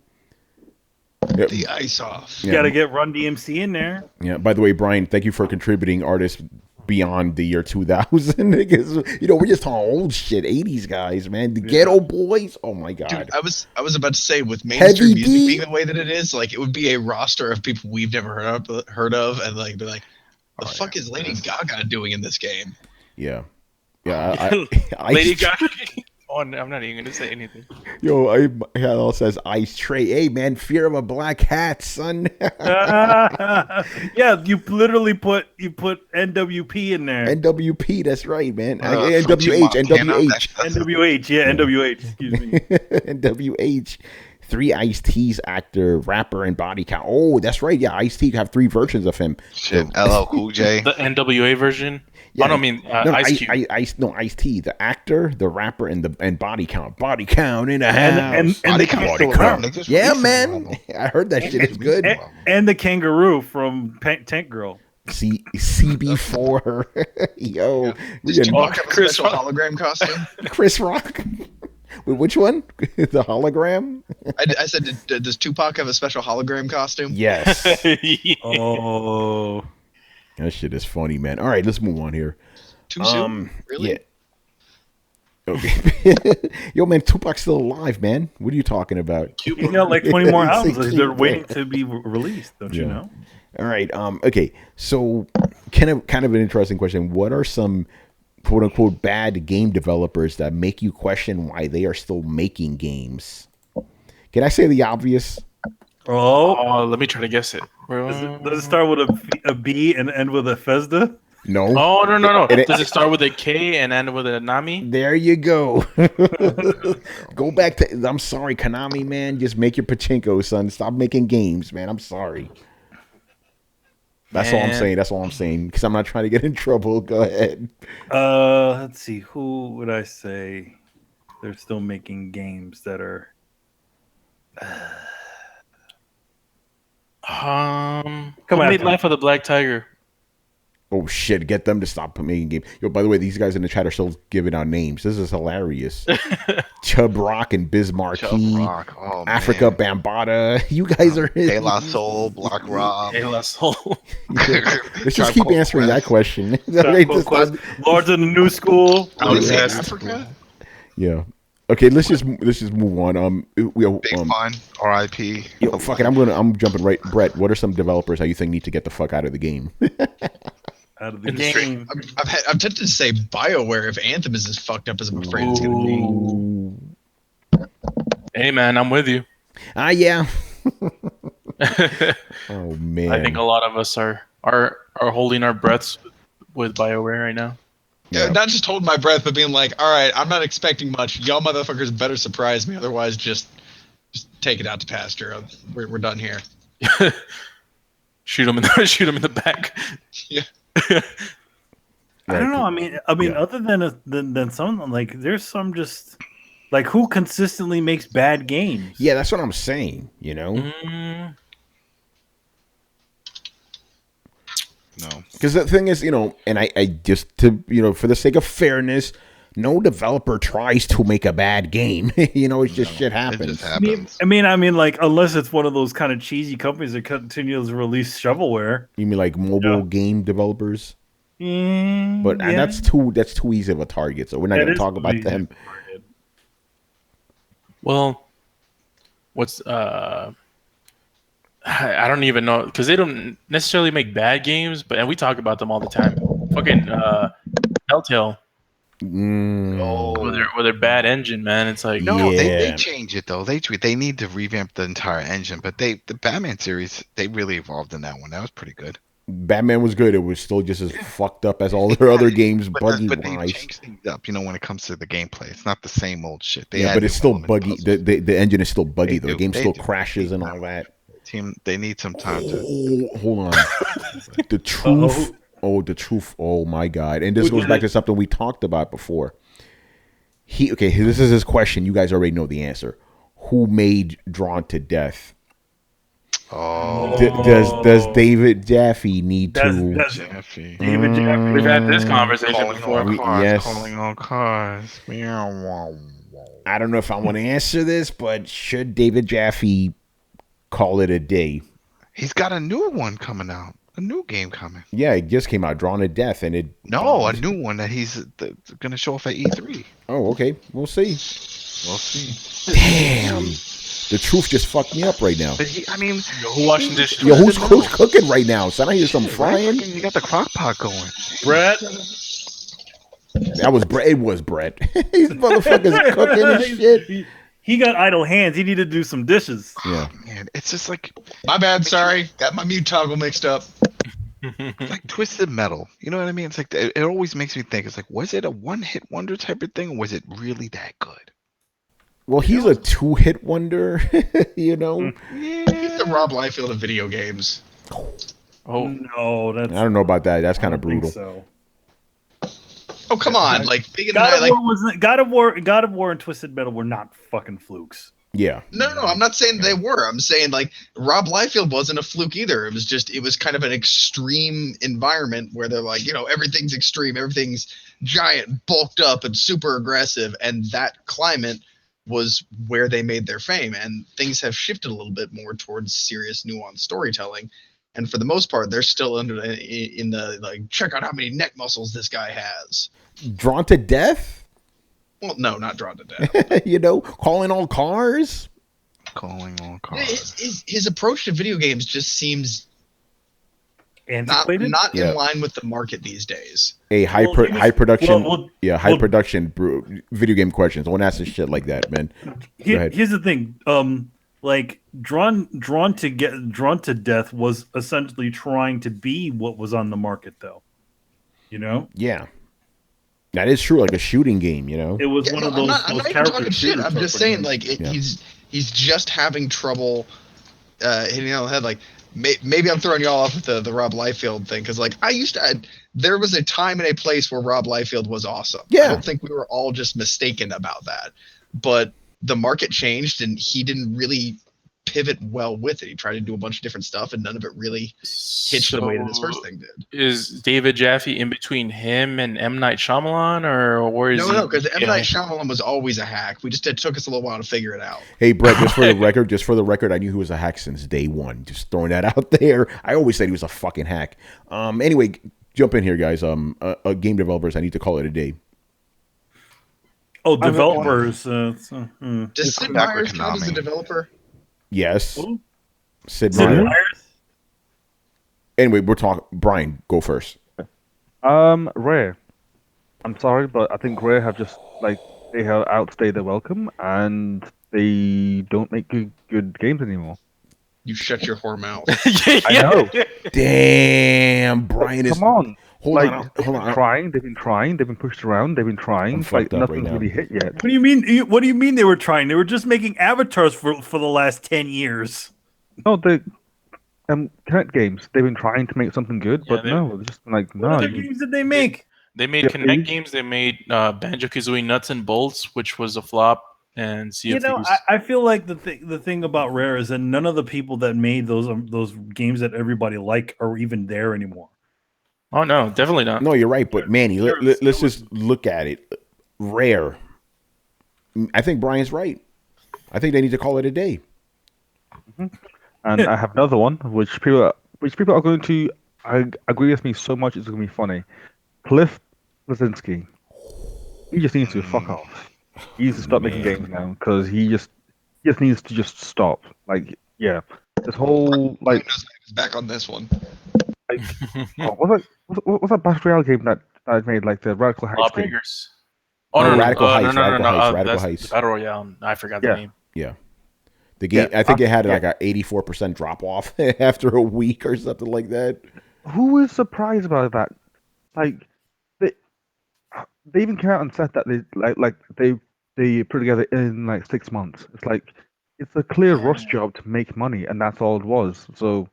Yep. The ice off. You got to get Run DMC in there. Yeah. By the way, Brian, thank you for contributing artists beyond the year 2000. Because, you know, we're just talking old shit, 80s guys, man. The Ghetto Boys. Oh my god. Dude, I was about to say, with mainstream Heavy music D? being the way that it is, like it would be a roster of people we've never heard of, and like be like, the fuck is Lady Gaga doing in this game? Yeah. Yeah. Lady Gaga. Oh, I'm not even gonna say anything. Yo, it all says Ice Tray. Hey, man, fear of a black hat, son. Yeah, you literally put NWP in there. NWP, that's right, man. From NWH, Montana, NWH. NWH, yeah, NWH. Excuse me. NWH. 3 Ice-T's, actor, rapper, and body count. Oh, that's right. Yeah, Ice-T have 3 versions of him. Shit, LL Cool J. The NWA version. Yeah. Oh, no, I mean Ice Cube. Ice-T, the actor, the rapper, and body count. Body count in the house. and the body count. Yeah, man. I heard that shit is good. and the kangaroo from Tank Girl. CB4. Yo. Does Tupac have a Chris special Rock. hologram costume? Chris Rock. Wait, which one? The hologram? I said, does Tupac have a special hologram costume? Yes. Oh. That shit is funny, man. All right, let's move on here. Too soon? Really? Yeah. Okay. Yo, man, Tupac's still alive, man. What are you talking about? He's got like 20 more albums. 16, They're waiting to be released, don't you know? All right. Okay. So, kind of an interesting question. What are some quote unquote bad game developers that make you question why they are still making games? Can I say the obvious? Oh. Let me try to guess it. Does it start with a B and end with a Fezda? No. Oh, no. It- Does it start with a K and end with a Nami? There you go. Go back to. I'm sorry, Konami, man. Just make your pachinko, son. Stop making games, man. I'm sorry. That's all I'm Man. saying. That's all I'm saying. Because I'm not trying to get in trouble. Go ahead. Let's see. Who would I say they're still making games that are... Come Come on. on. Made Life of the Black Tiger. Oh shit! Get them to stop making games. Yo, by the way, these guys in the chat are still giving out names. This is hilarious. Chub Rock and Bismarcky, Rock. Oh, Africa man. Bambata. You guys are De La Soul, Block Rob. Hey, let's hold. Let's just keep answering that question. Lords of the New School. Oh, is it Yes. Africa? Yeah. Okay, let's just move on. Big Fun, R.I.P. Yo, fuck it. I'm jumping right. Brett, what are some developers that you think need to get the fuck out of the game? Out of the Industry. game. I'm tempted to say BioWare if Anthem is as fucked up as I'm afraid it's going to be. Hey man, I'm with you. Yeah. Oh man. I think a lot of us are holding our breaths with BioWare right now. Yeah, not just holding my breath, but being like, all right, I'm not expecting much. Y'all motherfuckers better surprise me. Otherwise, just take it out to pasture. We're done here. Shoot him in the back. Yeah. I don't know. I mean, Yeah. other than some, like, there's some just like who consistently makes bad games. Yeah, that's what I'm saying. You know, No. because the thing is, and I just for the sake of fairness, no developer tries to make a bad game. It's just shit It happens. just happens. I mean, like, unless it's one of those kind of cheesy companies that continue to release shovelware. You mean like mobile game developers? But and that's too easy of a target, so we're not That going to is talk too about easy. them. Well, what's I don't even know because they don't necessarily make bad games, and we talk about them all the time. Fucking Telltale with their bad engine, man. It's like No, Yeah. they change it though. They need to revamp the entire engine, but the Batman series they really evolved in that one. That was pretty good. Batman was good. It was still just as fucked up as all their other games, buggy But they wise. changed things up, when it comes to the gameplay. It's not the same old shit. They Yeah, add but new it's still elements, buggy. puzzles. The engine is still buggy They though. The do. game They still do. crashes and all that. They need some time to. Oh, hold on. The truth. Oh, the truth. Oh my god. And this goes back to something we talked about before. This is his question. You guys already know the answer. Who made Drawn to Death? Oh, Does David Jaffe need to? Jeffy. David Jaffe. we've had this conversation Calling before. all cars. Yes. Calling all cars. I don't know if I want to answer this, but should David Jaffe call it a day? He's got a new one coming out. A new game coming. Yeah, it just came out, Drawn to Death, and it. No, a new one that he's going to show off at E3. Oh, okay. We'll see. We'll see. Damn, the truth just fucked me up right now. But Who washing dishes? Yo, who's cooking right now? Son, I hear some frying. You got the crock pot going. Brett. That was Brett. It was Brett. These motherfuckers cooking and shit. He got idle hands. He needed to do some dishes. Yeah. Man, it's just like My bad. Sorry, got my mute toggle mixed up. like Twisted Metal. You know what I mean? It's like it always makes me think. It's like, was it a one-hit wonder type of thing, or was it really that good? Well, he's a two-hit wonder, He's the Rob Liefeld of video games. Oh, No, that's. I don't know about that. That's I kind of don't think brutal. So. Oh come on! Like big and God high, of like War wasn't. God of War and Twisted Metal were not fucking flukes. Yeah. no. I'm not saying they were. I'm saying like Rob Liefeld wasn't a fluke either. It was kind of an extreme environment where they're like, everything's extreme, everything's giant, bulked up, and super aggressive, and that climate was where they made their fame. And things have shifted a little bit more towards serious, nuanced storytelling. And for the most part, they're still in the like, check out how many neck muscles this guy has. Drawn to Death? Well, no, not Drawn to Death. Calling all cars? Calling all cars. His approach to video games just seems Antiquated. not Yeah. in line with the market these days. A high Well, he was- high production. well, high production video game questions. Don't ask us shit like that, man. Go ahead. Here's the thing. Like drawn to Death was essentially trying to be what was on the market, though. Yeah. That is true, like a shooting game, It was one of I'm those. not even character talking shit. shooter I'm just type saying, of like, games. he's just having trouble hitting it on the head. Like, maybe I'm throwing y'all off with the Rob Liefeld thing, because, like, there was a time and a place where Rob Liefeld was awesome. Yeah. I don't think we were all just mistaken about that. But the market changed, and he didn't really pivot well with it. He tried to do a bunch of different stuff, and none of it really hitched the way that his first thing did. Is David Jaffe in between him and M. Night Shyamalan, or where is he? No, because M. Night Shyamalan was always a hack. It took us a little while to figure it out. Hey, Brett, just for the record, I knew he was a hack since day one. Just throwing that out there. I always said he was a fucking hack. Anyway, jump in here, guys. Game developers, I need to call it a day. Oh, developers. Does Sid Meier's count as a developer? Yes. Who? Sid Meier. Anyway, we're talking. Brian, go first. Rare. I'm sorry, but I think Rare have just they have outstayed their welcome, and they don't make good games anymore. You shut your whore mouth. I know. Damn, Brian is. Come on. Hold on. They've been trying. They've been pushed around. They've been trying. Nothing's really hit yet. What do you mean? What do you mean they were trying? They were just making avatars for the last 10 years. No, the Kinect games. They've been trying to make something good, but no, they're just no. What other games did they make? They made Kinect games. They made Banjo-Kazooie Nuts and Bolts, which was a flop, and Sea of Thieves. I feel like the thing about Rare is that none of the people that made those games that everybody like are even there anymore. Oh no, definitely not. No, you're right, but Manny, let's just look at it. Rare. I think Brian's right. I think they need to call it a day. Mm-hmm. And I have another one, which people are going to agree with me so much it's going to be funny. Cliff Bleszinski. He just needs to fuck off. He needs to stop making games now because he just needs to just stop. This whole He's back on this one. What's that Battle Royale game that I made, like the Radical Heights game? Radical Heights. Radical Heights. Battle Royale. I forgot the name. Yeah. The game, I think it had like a 84% drop off after a week or something like that. Who was surprised about that? They even came out and said that they put together in 6 months. It's a clear rush job to make money, and that's all it was. So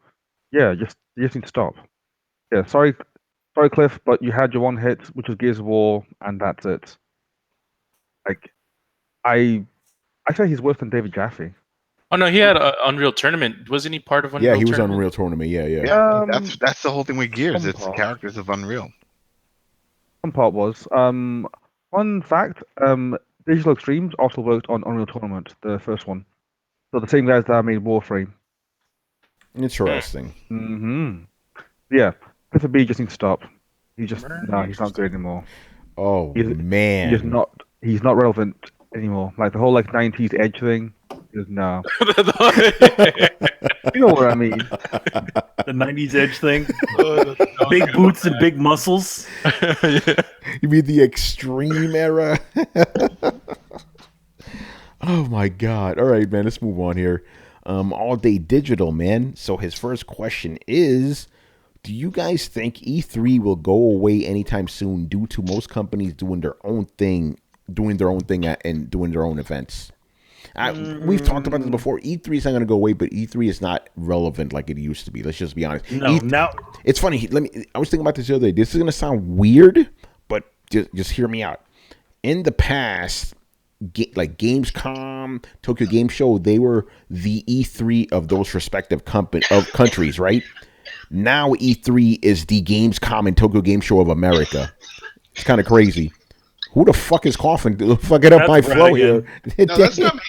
you just need to stop. Yeah, sorry, Cliff, but you had your one hit, which was Gears of War, and that's it. I say he's worse than David Jaffe. Oh no, he had Unreal Tournament. Wasn't he part of Unreal? Yeah, he was Tournament? on Unreal Tournament. Yeah. That's the whole thing with Gears. It's the characters of Unreal. Some part was. Fun fact: Digital Extremes also worked on Unreal Tournament, the first one. So the same guys that made Warframe. Interesting. Mm-hmm. Yeah, Clifford B just needs to stop. He's not good anymore. Oh man, he's not relevant anymore. Like the whole 90s edge thing. No. You know what I mean? The 90s edge thing. Big boots and big muscles. You mean the extreme era? Oh my god. All right, man, let's move on here. All Day Digital, man. So his first question is, do you guys think E3 will go away anytime soon due to most companies doing their own thing and doing their own events? We've talked about this before. E3 is not going to go away, but E3 is not relevant like it used to be. Let's just be honest. No, now it's funny. I was thinking about this the other day. This is going to sound weird, but just hear me out. In the past, like Gamescom, Tokyo Game Show, they were the E3 of those respective countries, right? Now E3 is the Gamescom and Tokyo Game Show of America. It's kind of crazy. Who the fuck is coughing? Fucking up my flow here. No, that's not me.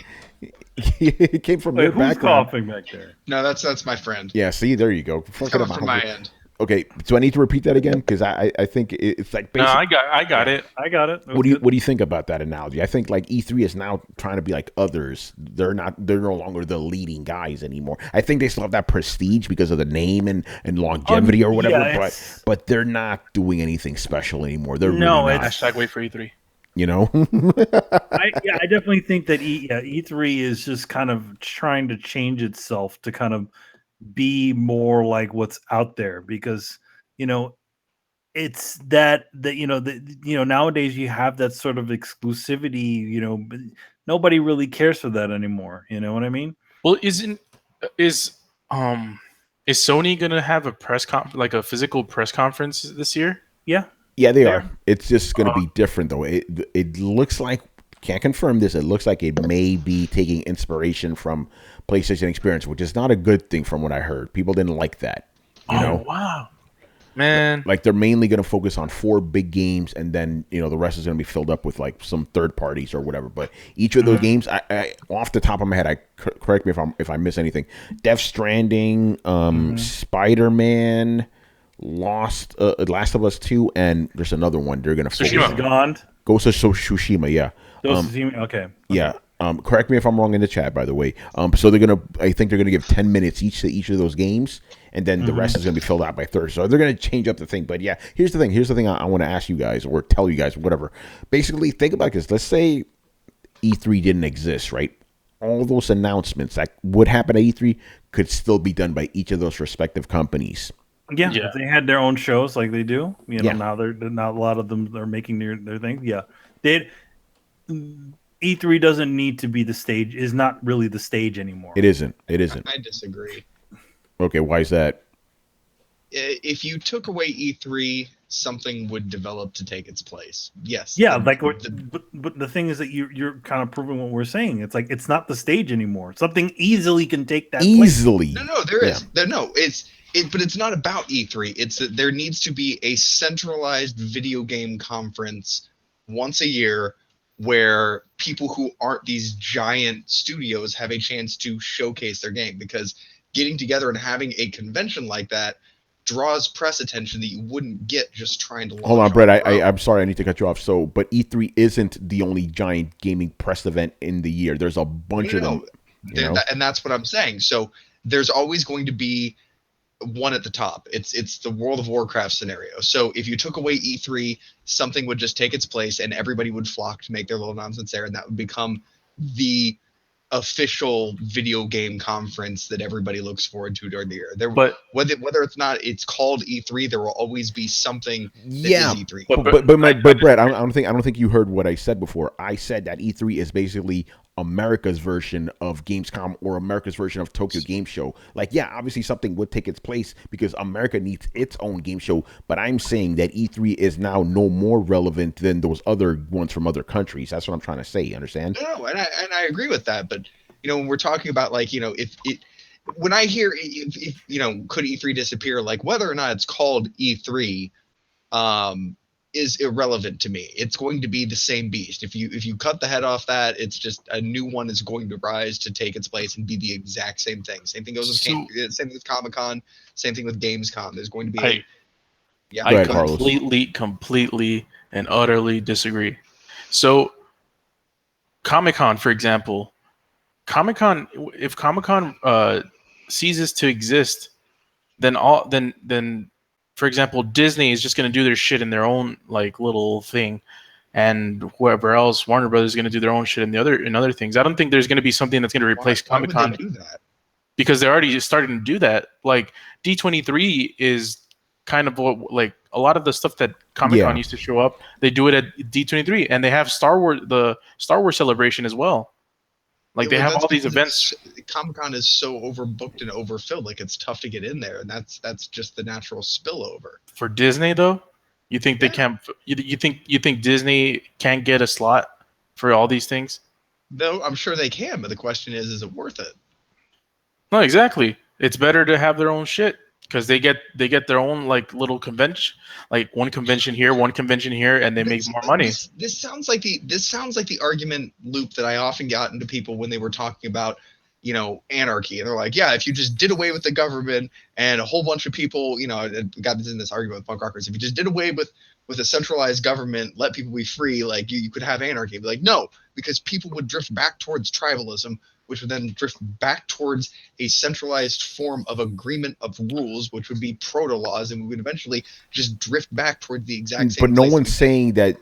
It came from your background. Who's coughing back there? No, that's my friend. Yeah, see, there you go. Fucking up from my end. Okay, so I need to repeat that again because I think it's like. No, I got it. I got it. What do you think about that analogy? I think like E3 is now trying to be like others. They're no longer the leading guys anymore. I think they still have that prestige because of the name and longevity or whatever. Yeah, but they're not doing anything special anymore. They're no, really not. Hashtag wait for E3. You know. I definitely think that E3 is just kind of trying to change itself to kind of be more like what's out there because it's that nowadays you have that sort of exclusivity, but nobody really cares for that anymore. You know what I mean? Well, is Sony gonna have a a physical press conference this year? Yeah. Yeah, they are. It's just going to be different, though. It looks like can't confirm this. It looks like it may be taking inspiration from PlayStation Experience, which is not a good thing from what I heard. People didn't like that. You know? Wow. Man. Like they're mainly going to focus on 4 big games, and then the rest is going to be filled up with like some third parties or whatever. But each of those games, I off the top of my head, correct me if I miss anything. Death Stranding, Spider-Man, Last of Us 2, and there's another one they're going to focus on. Gone. Ghost of Tsushima, yeah. Okay. Yeah. Correct me if I'm wrong in the chat, by the way. So I think they're gonna give 10 minutes each to each of those games, and then the rest is gonna be filled out by third. So they're gonna change up the thing. But yeah, here's the thing I want to ask you guys or tell you guys, whatever. Basically, think about this. Let's say E3 didn't exist, right? All those announcements that would happen at E3 could still be done by each of those respective companies. Yeah, if they had their own shows like they do. Now they're not a lot of them are making their thing. Yeah, E3 doesn't need to be the stage. Is not really the stage anymore. It isn't. I disagree. Okay, why is that? If you took away E3, something would develop to take its place. Yes. Yeah, but the thing is that you're kind of proving what we're saying. It's like it's not the stage anymore. Something easily can take that easily. place. No, there is. No, but it's not about E3. It's that there needs to be a centralized video game conference once a year where people who aren't these giant studios have a chance to showcase their game, because getting together and having a convention like that draws press attention that you wouldn't get just trying to launch. Hold on, Brett. I'm sorry, I need to cut you off. But E3 isn't the only giant gaming press event in the year. There's a bunch of them. And that's what I'm saying. So there's always going to be one at the top. It's the World of Warcraft scenario. So if you took away E3, something would just take its place and everybody would flock to make their little announcements there, and that would become the official video game conference that everybody looks forward to during the year. But whether it's called E3, there will always be something that is E3. But Brett, I don't think you heard what I said before. I said that E3 is basically America's version of Gamescom or America's version of Tokyo Game Show. Like, yeah, obviously something would take its place because America needs its own game show. But I'm saying that E3 is now no more relevant than those other ones from other countries. That's what I'm trying to say. Understand? No, and I agree with that. But when we're talking about when I hear if could E3 disappear, like whether or not it's called E3, is irrelevant to me. It's going to be the same beast. If you cut the head off that, it's just a new one is going to rise to take its place and be the exact same thing. Same thing goes with same thing with Comic-Con, same thing with Gamescom. There's going to be I completely and utterly disagree. So Comic-Con, for example, if Comic-Con ceases to exist, then for example, Disney is just going to do their shit in their own like little thing, and whoever else, Warner Brothers, is going to do their own shit in other things. I don't think there's going to be something that's going to replace Comic-Con. Why would they do that? Because they're already starting to do that. Like D23 is kind of like a lot of the stuff that Comic-Con used to show up. They do it at D23, and they have the Star Wars celebration as well. Like they have all these events. Comic-Con is so overbooked and overfilled, like it's tough to get in there, and that's just the natural spillover. For Disney, though, you think they can't? You think Disney can't get a slot for all these things? No, I'm sure they can, but the question is it worth it? No, exactly. It's better to have their own shit because they get their own like little convention, like one convention here, and they make more money. This sounds like the argument loop that I often got into people when they were talking about anarchy, and they're like, yeah, if you just did away with the government and a whole bunch of people, got in this argument with punk rockers, if you just did away with a centralized government, let people be free, like you could have anarchy. Be like, no, because people would drift back towards tribalism, which would then drift back towards a centralized form of agreement of rules, which would be proto-laws, and we would eventually just drift back towards the exact same. But no one's saying that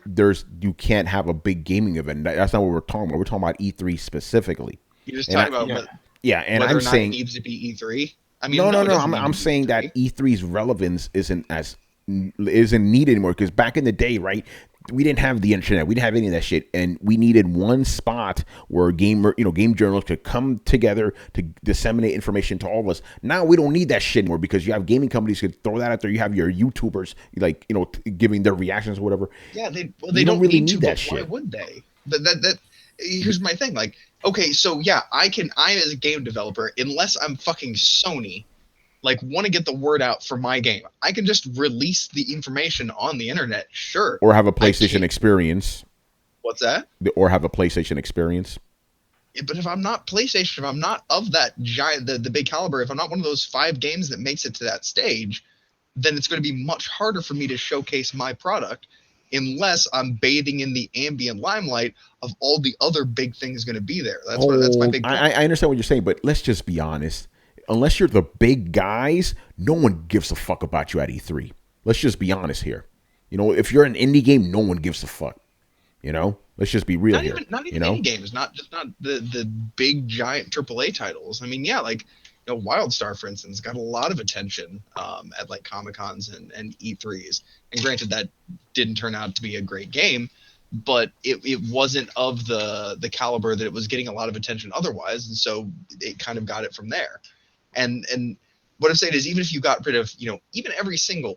you can't have a big gaming event. That's not what we're talking about. We're talking about E3 specifically. You're just talking about and whether I'm saying it needs to be E3. I mean, no. I'm saying that E3's relevance isn't needed anymore, because back in the day, right, we didn't have the internet, we didn't have any of that shit, and we needed one spot where game journalists could come together to disseminate information to all of us. Now we don't need that shit anymore, because you have gaming companies could throw that out there. You have your YouTubers giving their reactions or whatever. Yeah, they don't really need that shit. Why would they? here's my thing. Like, okay, so yeah, I as a game developer, unless I'm fucking Sony, like, want to get the word out for my game, I can just release the information on the internet. Sure. Or have a PlayStation experience. What's that? Or have a PlayStation experience. But if I'm not PlayStation, if I'm not of that giant, the big caliber, if I'm not one of those 5 games that makes it to that stage, then it's going to be much harder for me to showcase my product unless I'm bathing in the ambient limelight of all the other big things going to be there. That's my big point. I understand what you're saying, but let's just be honest. Unless you're the big guys, no one gives a fuck about you at E3. Let's just be honest here. You know, if you're an indie game, no one gives a fuck. You know, let's just be real not here. Not even you know? indie games, not the big giant AAA titles. I mean, yeah, like, you know, WildStar, for instance, got a lot of attention at like Comic-Cons and E3s. And granted, that didn't turn out to be a great game, but it wasn't of the caliber that it was getting a lot of attention otherwise, and so it kind of got it from there. And what I'm saying is, even if you got rid of, you know, even every single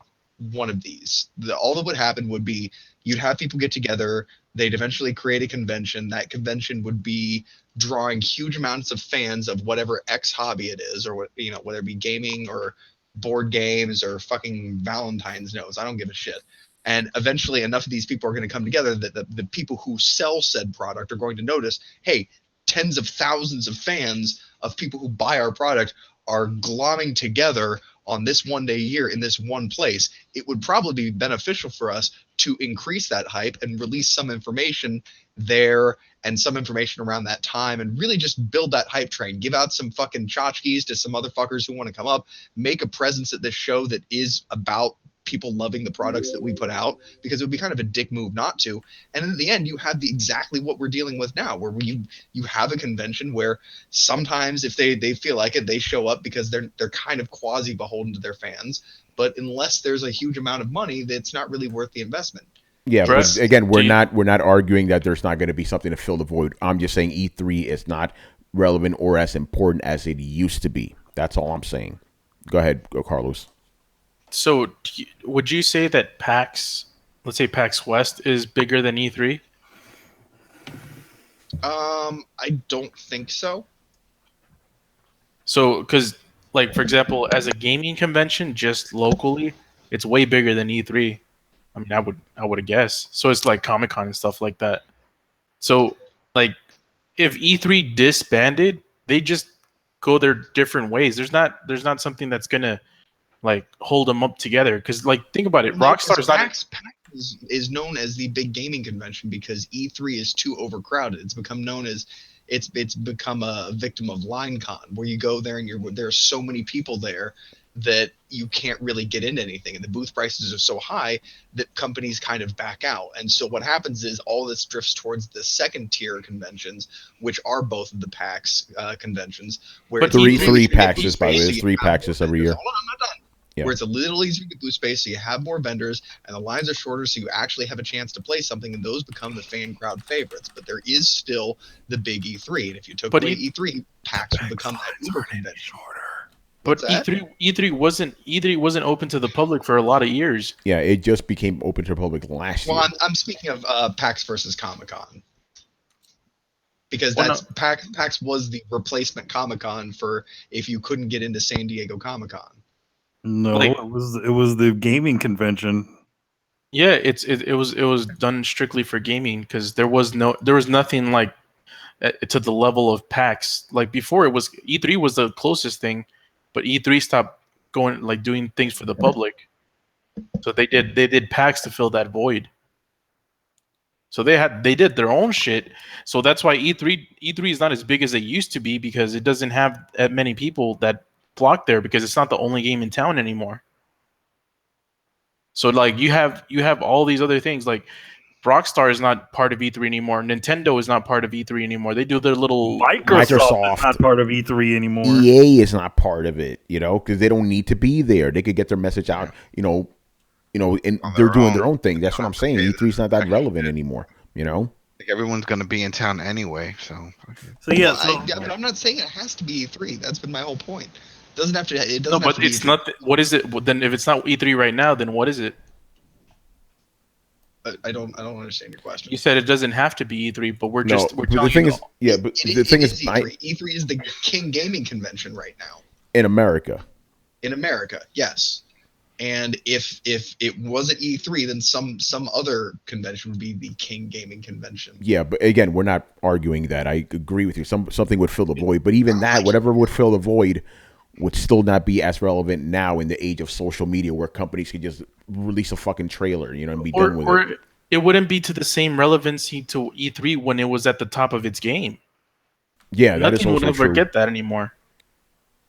one of these, all that would happen would be you'd have people get together, they'd eventually create a convention. That convention would be drawing huge amounts of fans of whatever X hobby it is, or what, you know, whether it be gaming or board games or fucking Valentine's knows. I don't give a shit. And eventually enough of these people are going to come together that the people who sell said product are going to notice, hey, tens of thousands of fans of people who buy our product are glomming together on this one day a year in this one place. It would probably be beneficial for us to increase that hype and release some information there and some information around that time, and really just build that hype train. Give out some fucking tchotchkes to some motherfuckers who want to come up, make a presence at this show that is about people loving the products that we put out, because it would be kind of a dick move not to. And in the end, you have exactly what we're dealing with now, where you have a convention where sometimes if they feel like it, they show up because they're kind of quasi beholden to their fans. But unless there's a huge amount of money, that's not really worth the investment. Yeah, but again, we're not arguing that there's not going to be something to fill the void. I'm just saying E3 is not relevant or as important as it used to be. That's all I'm saying. Go ahead, Carlos. So, would you say that PAX, let's say PAX West, is bigger than E3? I don't think so. So, because, like, for example, as a gaming convention, just locally, it's way bigger than E3. I mean, I would guess. So it's like Comic-Con and stuff like that. So, like, if E3 disbanded, they just go their different ways. There's not something that's gonna like hold them up together, because like think about it, Rockstar is not. PAX is known as the big gaming convention because E3 is too overcrowded. It's become known as it's become a victim of LineCon, where you go there and there are so many people there that you can't really get into anything, and the booth prices are so high that companies kind of back out. And so what happens is all this drifts towards the second tier conventions, which are both of the PAX conventions. Where but three PAXs, by the way, there's 3 PAXs every year. Hold on, I'm not done. Yeah. Where it's a little easier to get booth space, so you have more vendors, and the lines are shorter, so you actually have a chance to play something, and those become the fan crowd favorites. But there is still the big E3, and if you took away E3, PAX would become that Uber convention. But E3 wasn't open to the public for a lot of years. Yeah, it just became open to the public last year. Well, I'm speaking of PAX versus Comic-Con. Because PAX was the replacement Comic-Con for if you couldn't get into San Diego Comic-Con. No, it was the gaming convention. Yeah, it was done strictly for gaming, because there was nothing like to the level of PAX. Like before, it was E3 was the closest thing, but E3 stopped going like doing things for the public. So they did PAX to fill that void. So they did their own shit. So that's why E3 is not as big as it used to be, because it doesn't have that many people that flock there, because it's not the only game in town anymore. So like you have all these other things, like Rockstar is not part of E3 anymore. Nintendo is not part of E3 anymore. They do their little Microsoft is not part of E3 anymore. EA is not part of it, because they don't need to be there. They could get their message out, and they're doing their own thing. That's what I'm saying. E3 is not that relevant anymore, Like everyone's going to be in town anyway, so. Yeah, but I'm not saying it has to be E3. That's been my whole point. It doesn't have to. It doesn't. No, but it's not. What is it? Then if it's not E3 right now, then what is it? I don't understand your question. You said it doesn't have to be E3, but we're No, we're but the telling thing you. is, yeah, but the thing is, E3. E3 is the king gaming convention right now in America. in America. Yes. And if it wasn't E3, then some other convention would be the king gaming convention. Yeah, but again, we're not arguing that. I agree with you. Something would fill the void, but even that, whatever would fill the void, would still not be as relevant now in the age of social media, where companies can just release a fucking trailer, you know, and be done with it. It wouldn't be to the same relevancy to E3 when it was at the top of its game. Yeah, that is Nothing also will ever true. get that anymore.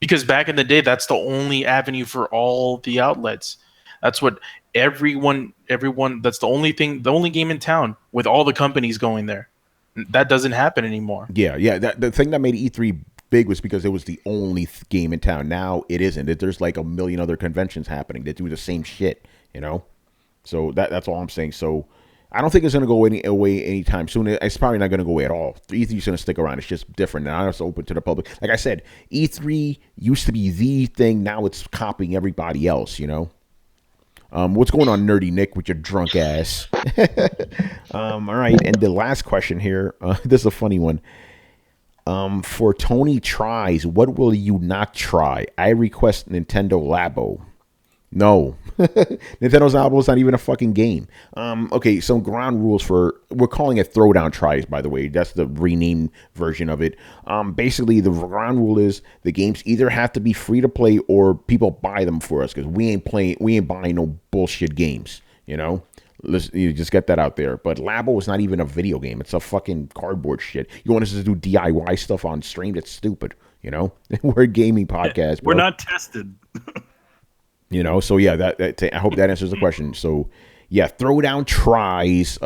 Because back in the day, that's the only avenue for all the outlets. That's what everyone. That's the only game in town with all the companies going there. That doesn't happen anymore. Yeah. The thing that made E3 big was because it was the only game in town. Now it isn't. There's like a million other conventions happening that do the same shit, you know? So that's all I'm saying. So I don't think it's going to go away anytime soon. It's probably not going to go away at all. E3 is going to stick around. It's just different. Now it's open to the public. Like I said, E3 used to be the thing. Now it's copying everybody else, you know? What's going on, Nerdy Nick, with your drunk ass? All right, and the last question here. This is a funny one. For Tony Tries, what will you not try? I request Nintendo Labo. No. Nintendo's Labo is not even a fucking game. Okay, some ground rules we're calling it Throwdown Tries, by the way. That's the renamed version of it. Basically, the ground rule is the games either have to be free to play or people buy them for us, because we ain't buying no bullshit games, you know? You just get that out there. But Labo is not even a video game. It's a fucking cardboard shit. You want us to do DIY stuff on stream? That's stupid, you know? We're a gaming podcast, bro. We're not tested. You know, so yeah, I hope that answers the question. So yeah, Throwdown Tries,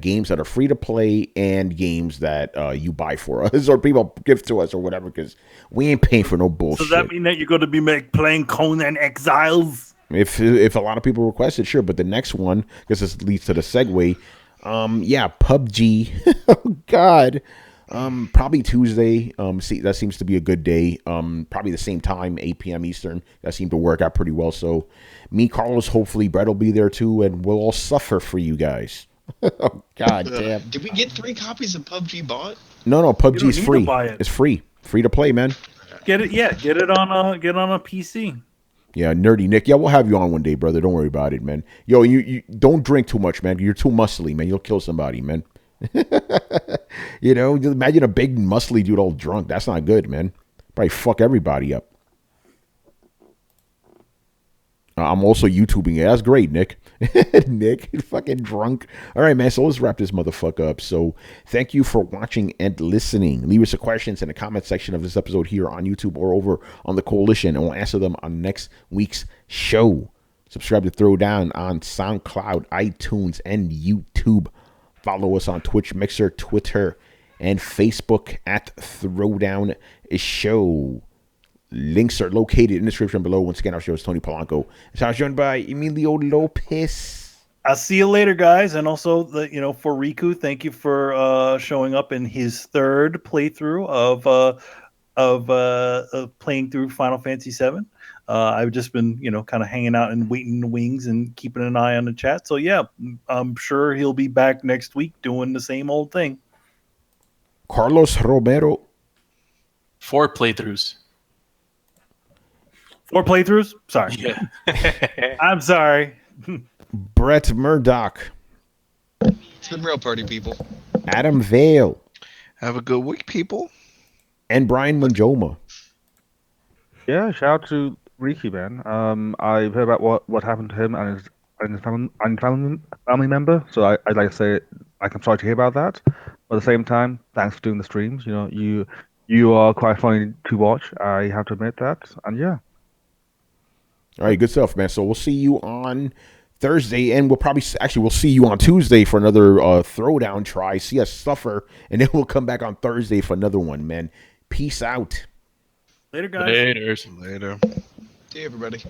games that are free to play and games that you buy for us or people give to us or whatever, because we ain't paying for no bullshit. Does that mean that you're going to be playing Conan Exiles? If a lot of people request it, sure. But the next one, because this leads to the segue, PUBG. Oh God. Probably Tuesday. That seems to be a good day. Probably the same time, 8 p.m. Eastern. That seemed to work out pretty well. So, me, Carlos, hopefully Brett will be there too, and we'll all suffer for you guys. Oh God damn! Did we get 3 copies of PUBG bought? No. PUBG is free. It. It's free to play, man. Get it? Yeah, get it on a PC. Yeah, Nerdy Nick. Yeah, we'll have you on one day, brother. Don't worry about it, man. Yo, you don't drink too much, man. You're too muscly, man. You'll kill somebody, man. You know, just imagine a big muscly dude all drunk. That's not good, man. Probably fuck everybody up. I'm also YouTubing it. That's great, Nick. Nick, fucking drunk. All right, man. So let's wrap this motherfucker up. So thank you for watching and listening. Leave us your questions in the comment section of this episode here on YouTube or over on the Coalition, and we'll answer them on next week's show. Subscribe to Throwdown on SoundCloud, iTunes, and YouTube. Follow us on Twitch, Mixer, Twitter, and Facebook at Throwdown Show. Links are located in the description below. Once again, our show is Tony Polanco. I was joined by Emilio Lopez. I'll see you later, guys. And also, for Riku, thank you for showing up in his 3rd playthrough of playing through Final Fantasy VII. I've just been, kind of hanging out and waiting in the wings and keeping an eye on the chat. So, yeah, I'm sure he'll be back next week doing the same old thing. Carlos Romero. 4 playthroughs. 4 playthroughs? Sorry. Yeah. I'm sorry. Brett Murdoch. It's been real, party people. Adam Vale. Have a good week, people. And Brian Manjoma. Yeah, shout out to Ricky, man. I've heard about what happened to him and his family member. So I'd like to say, I'm sorry to hear about that. But at the same time, thanks for doing the streams. You are quite funny to watch. I have to admit that. And yeah. All right, good stuff, man. So we'll see you on Thursday, and we'll see you on Tuesday for another Throwdown Try. See us suffer, and then we'll come back on Thursday for another one, man. Peace out. Later, guys. Later. See you, everybody.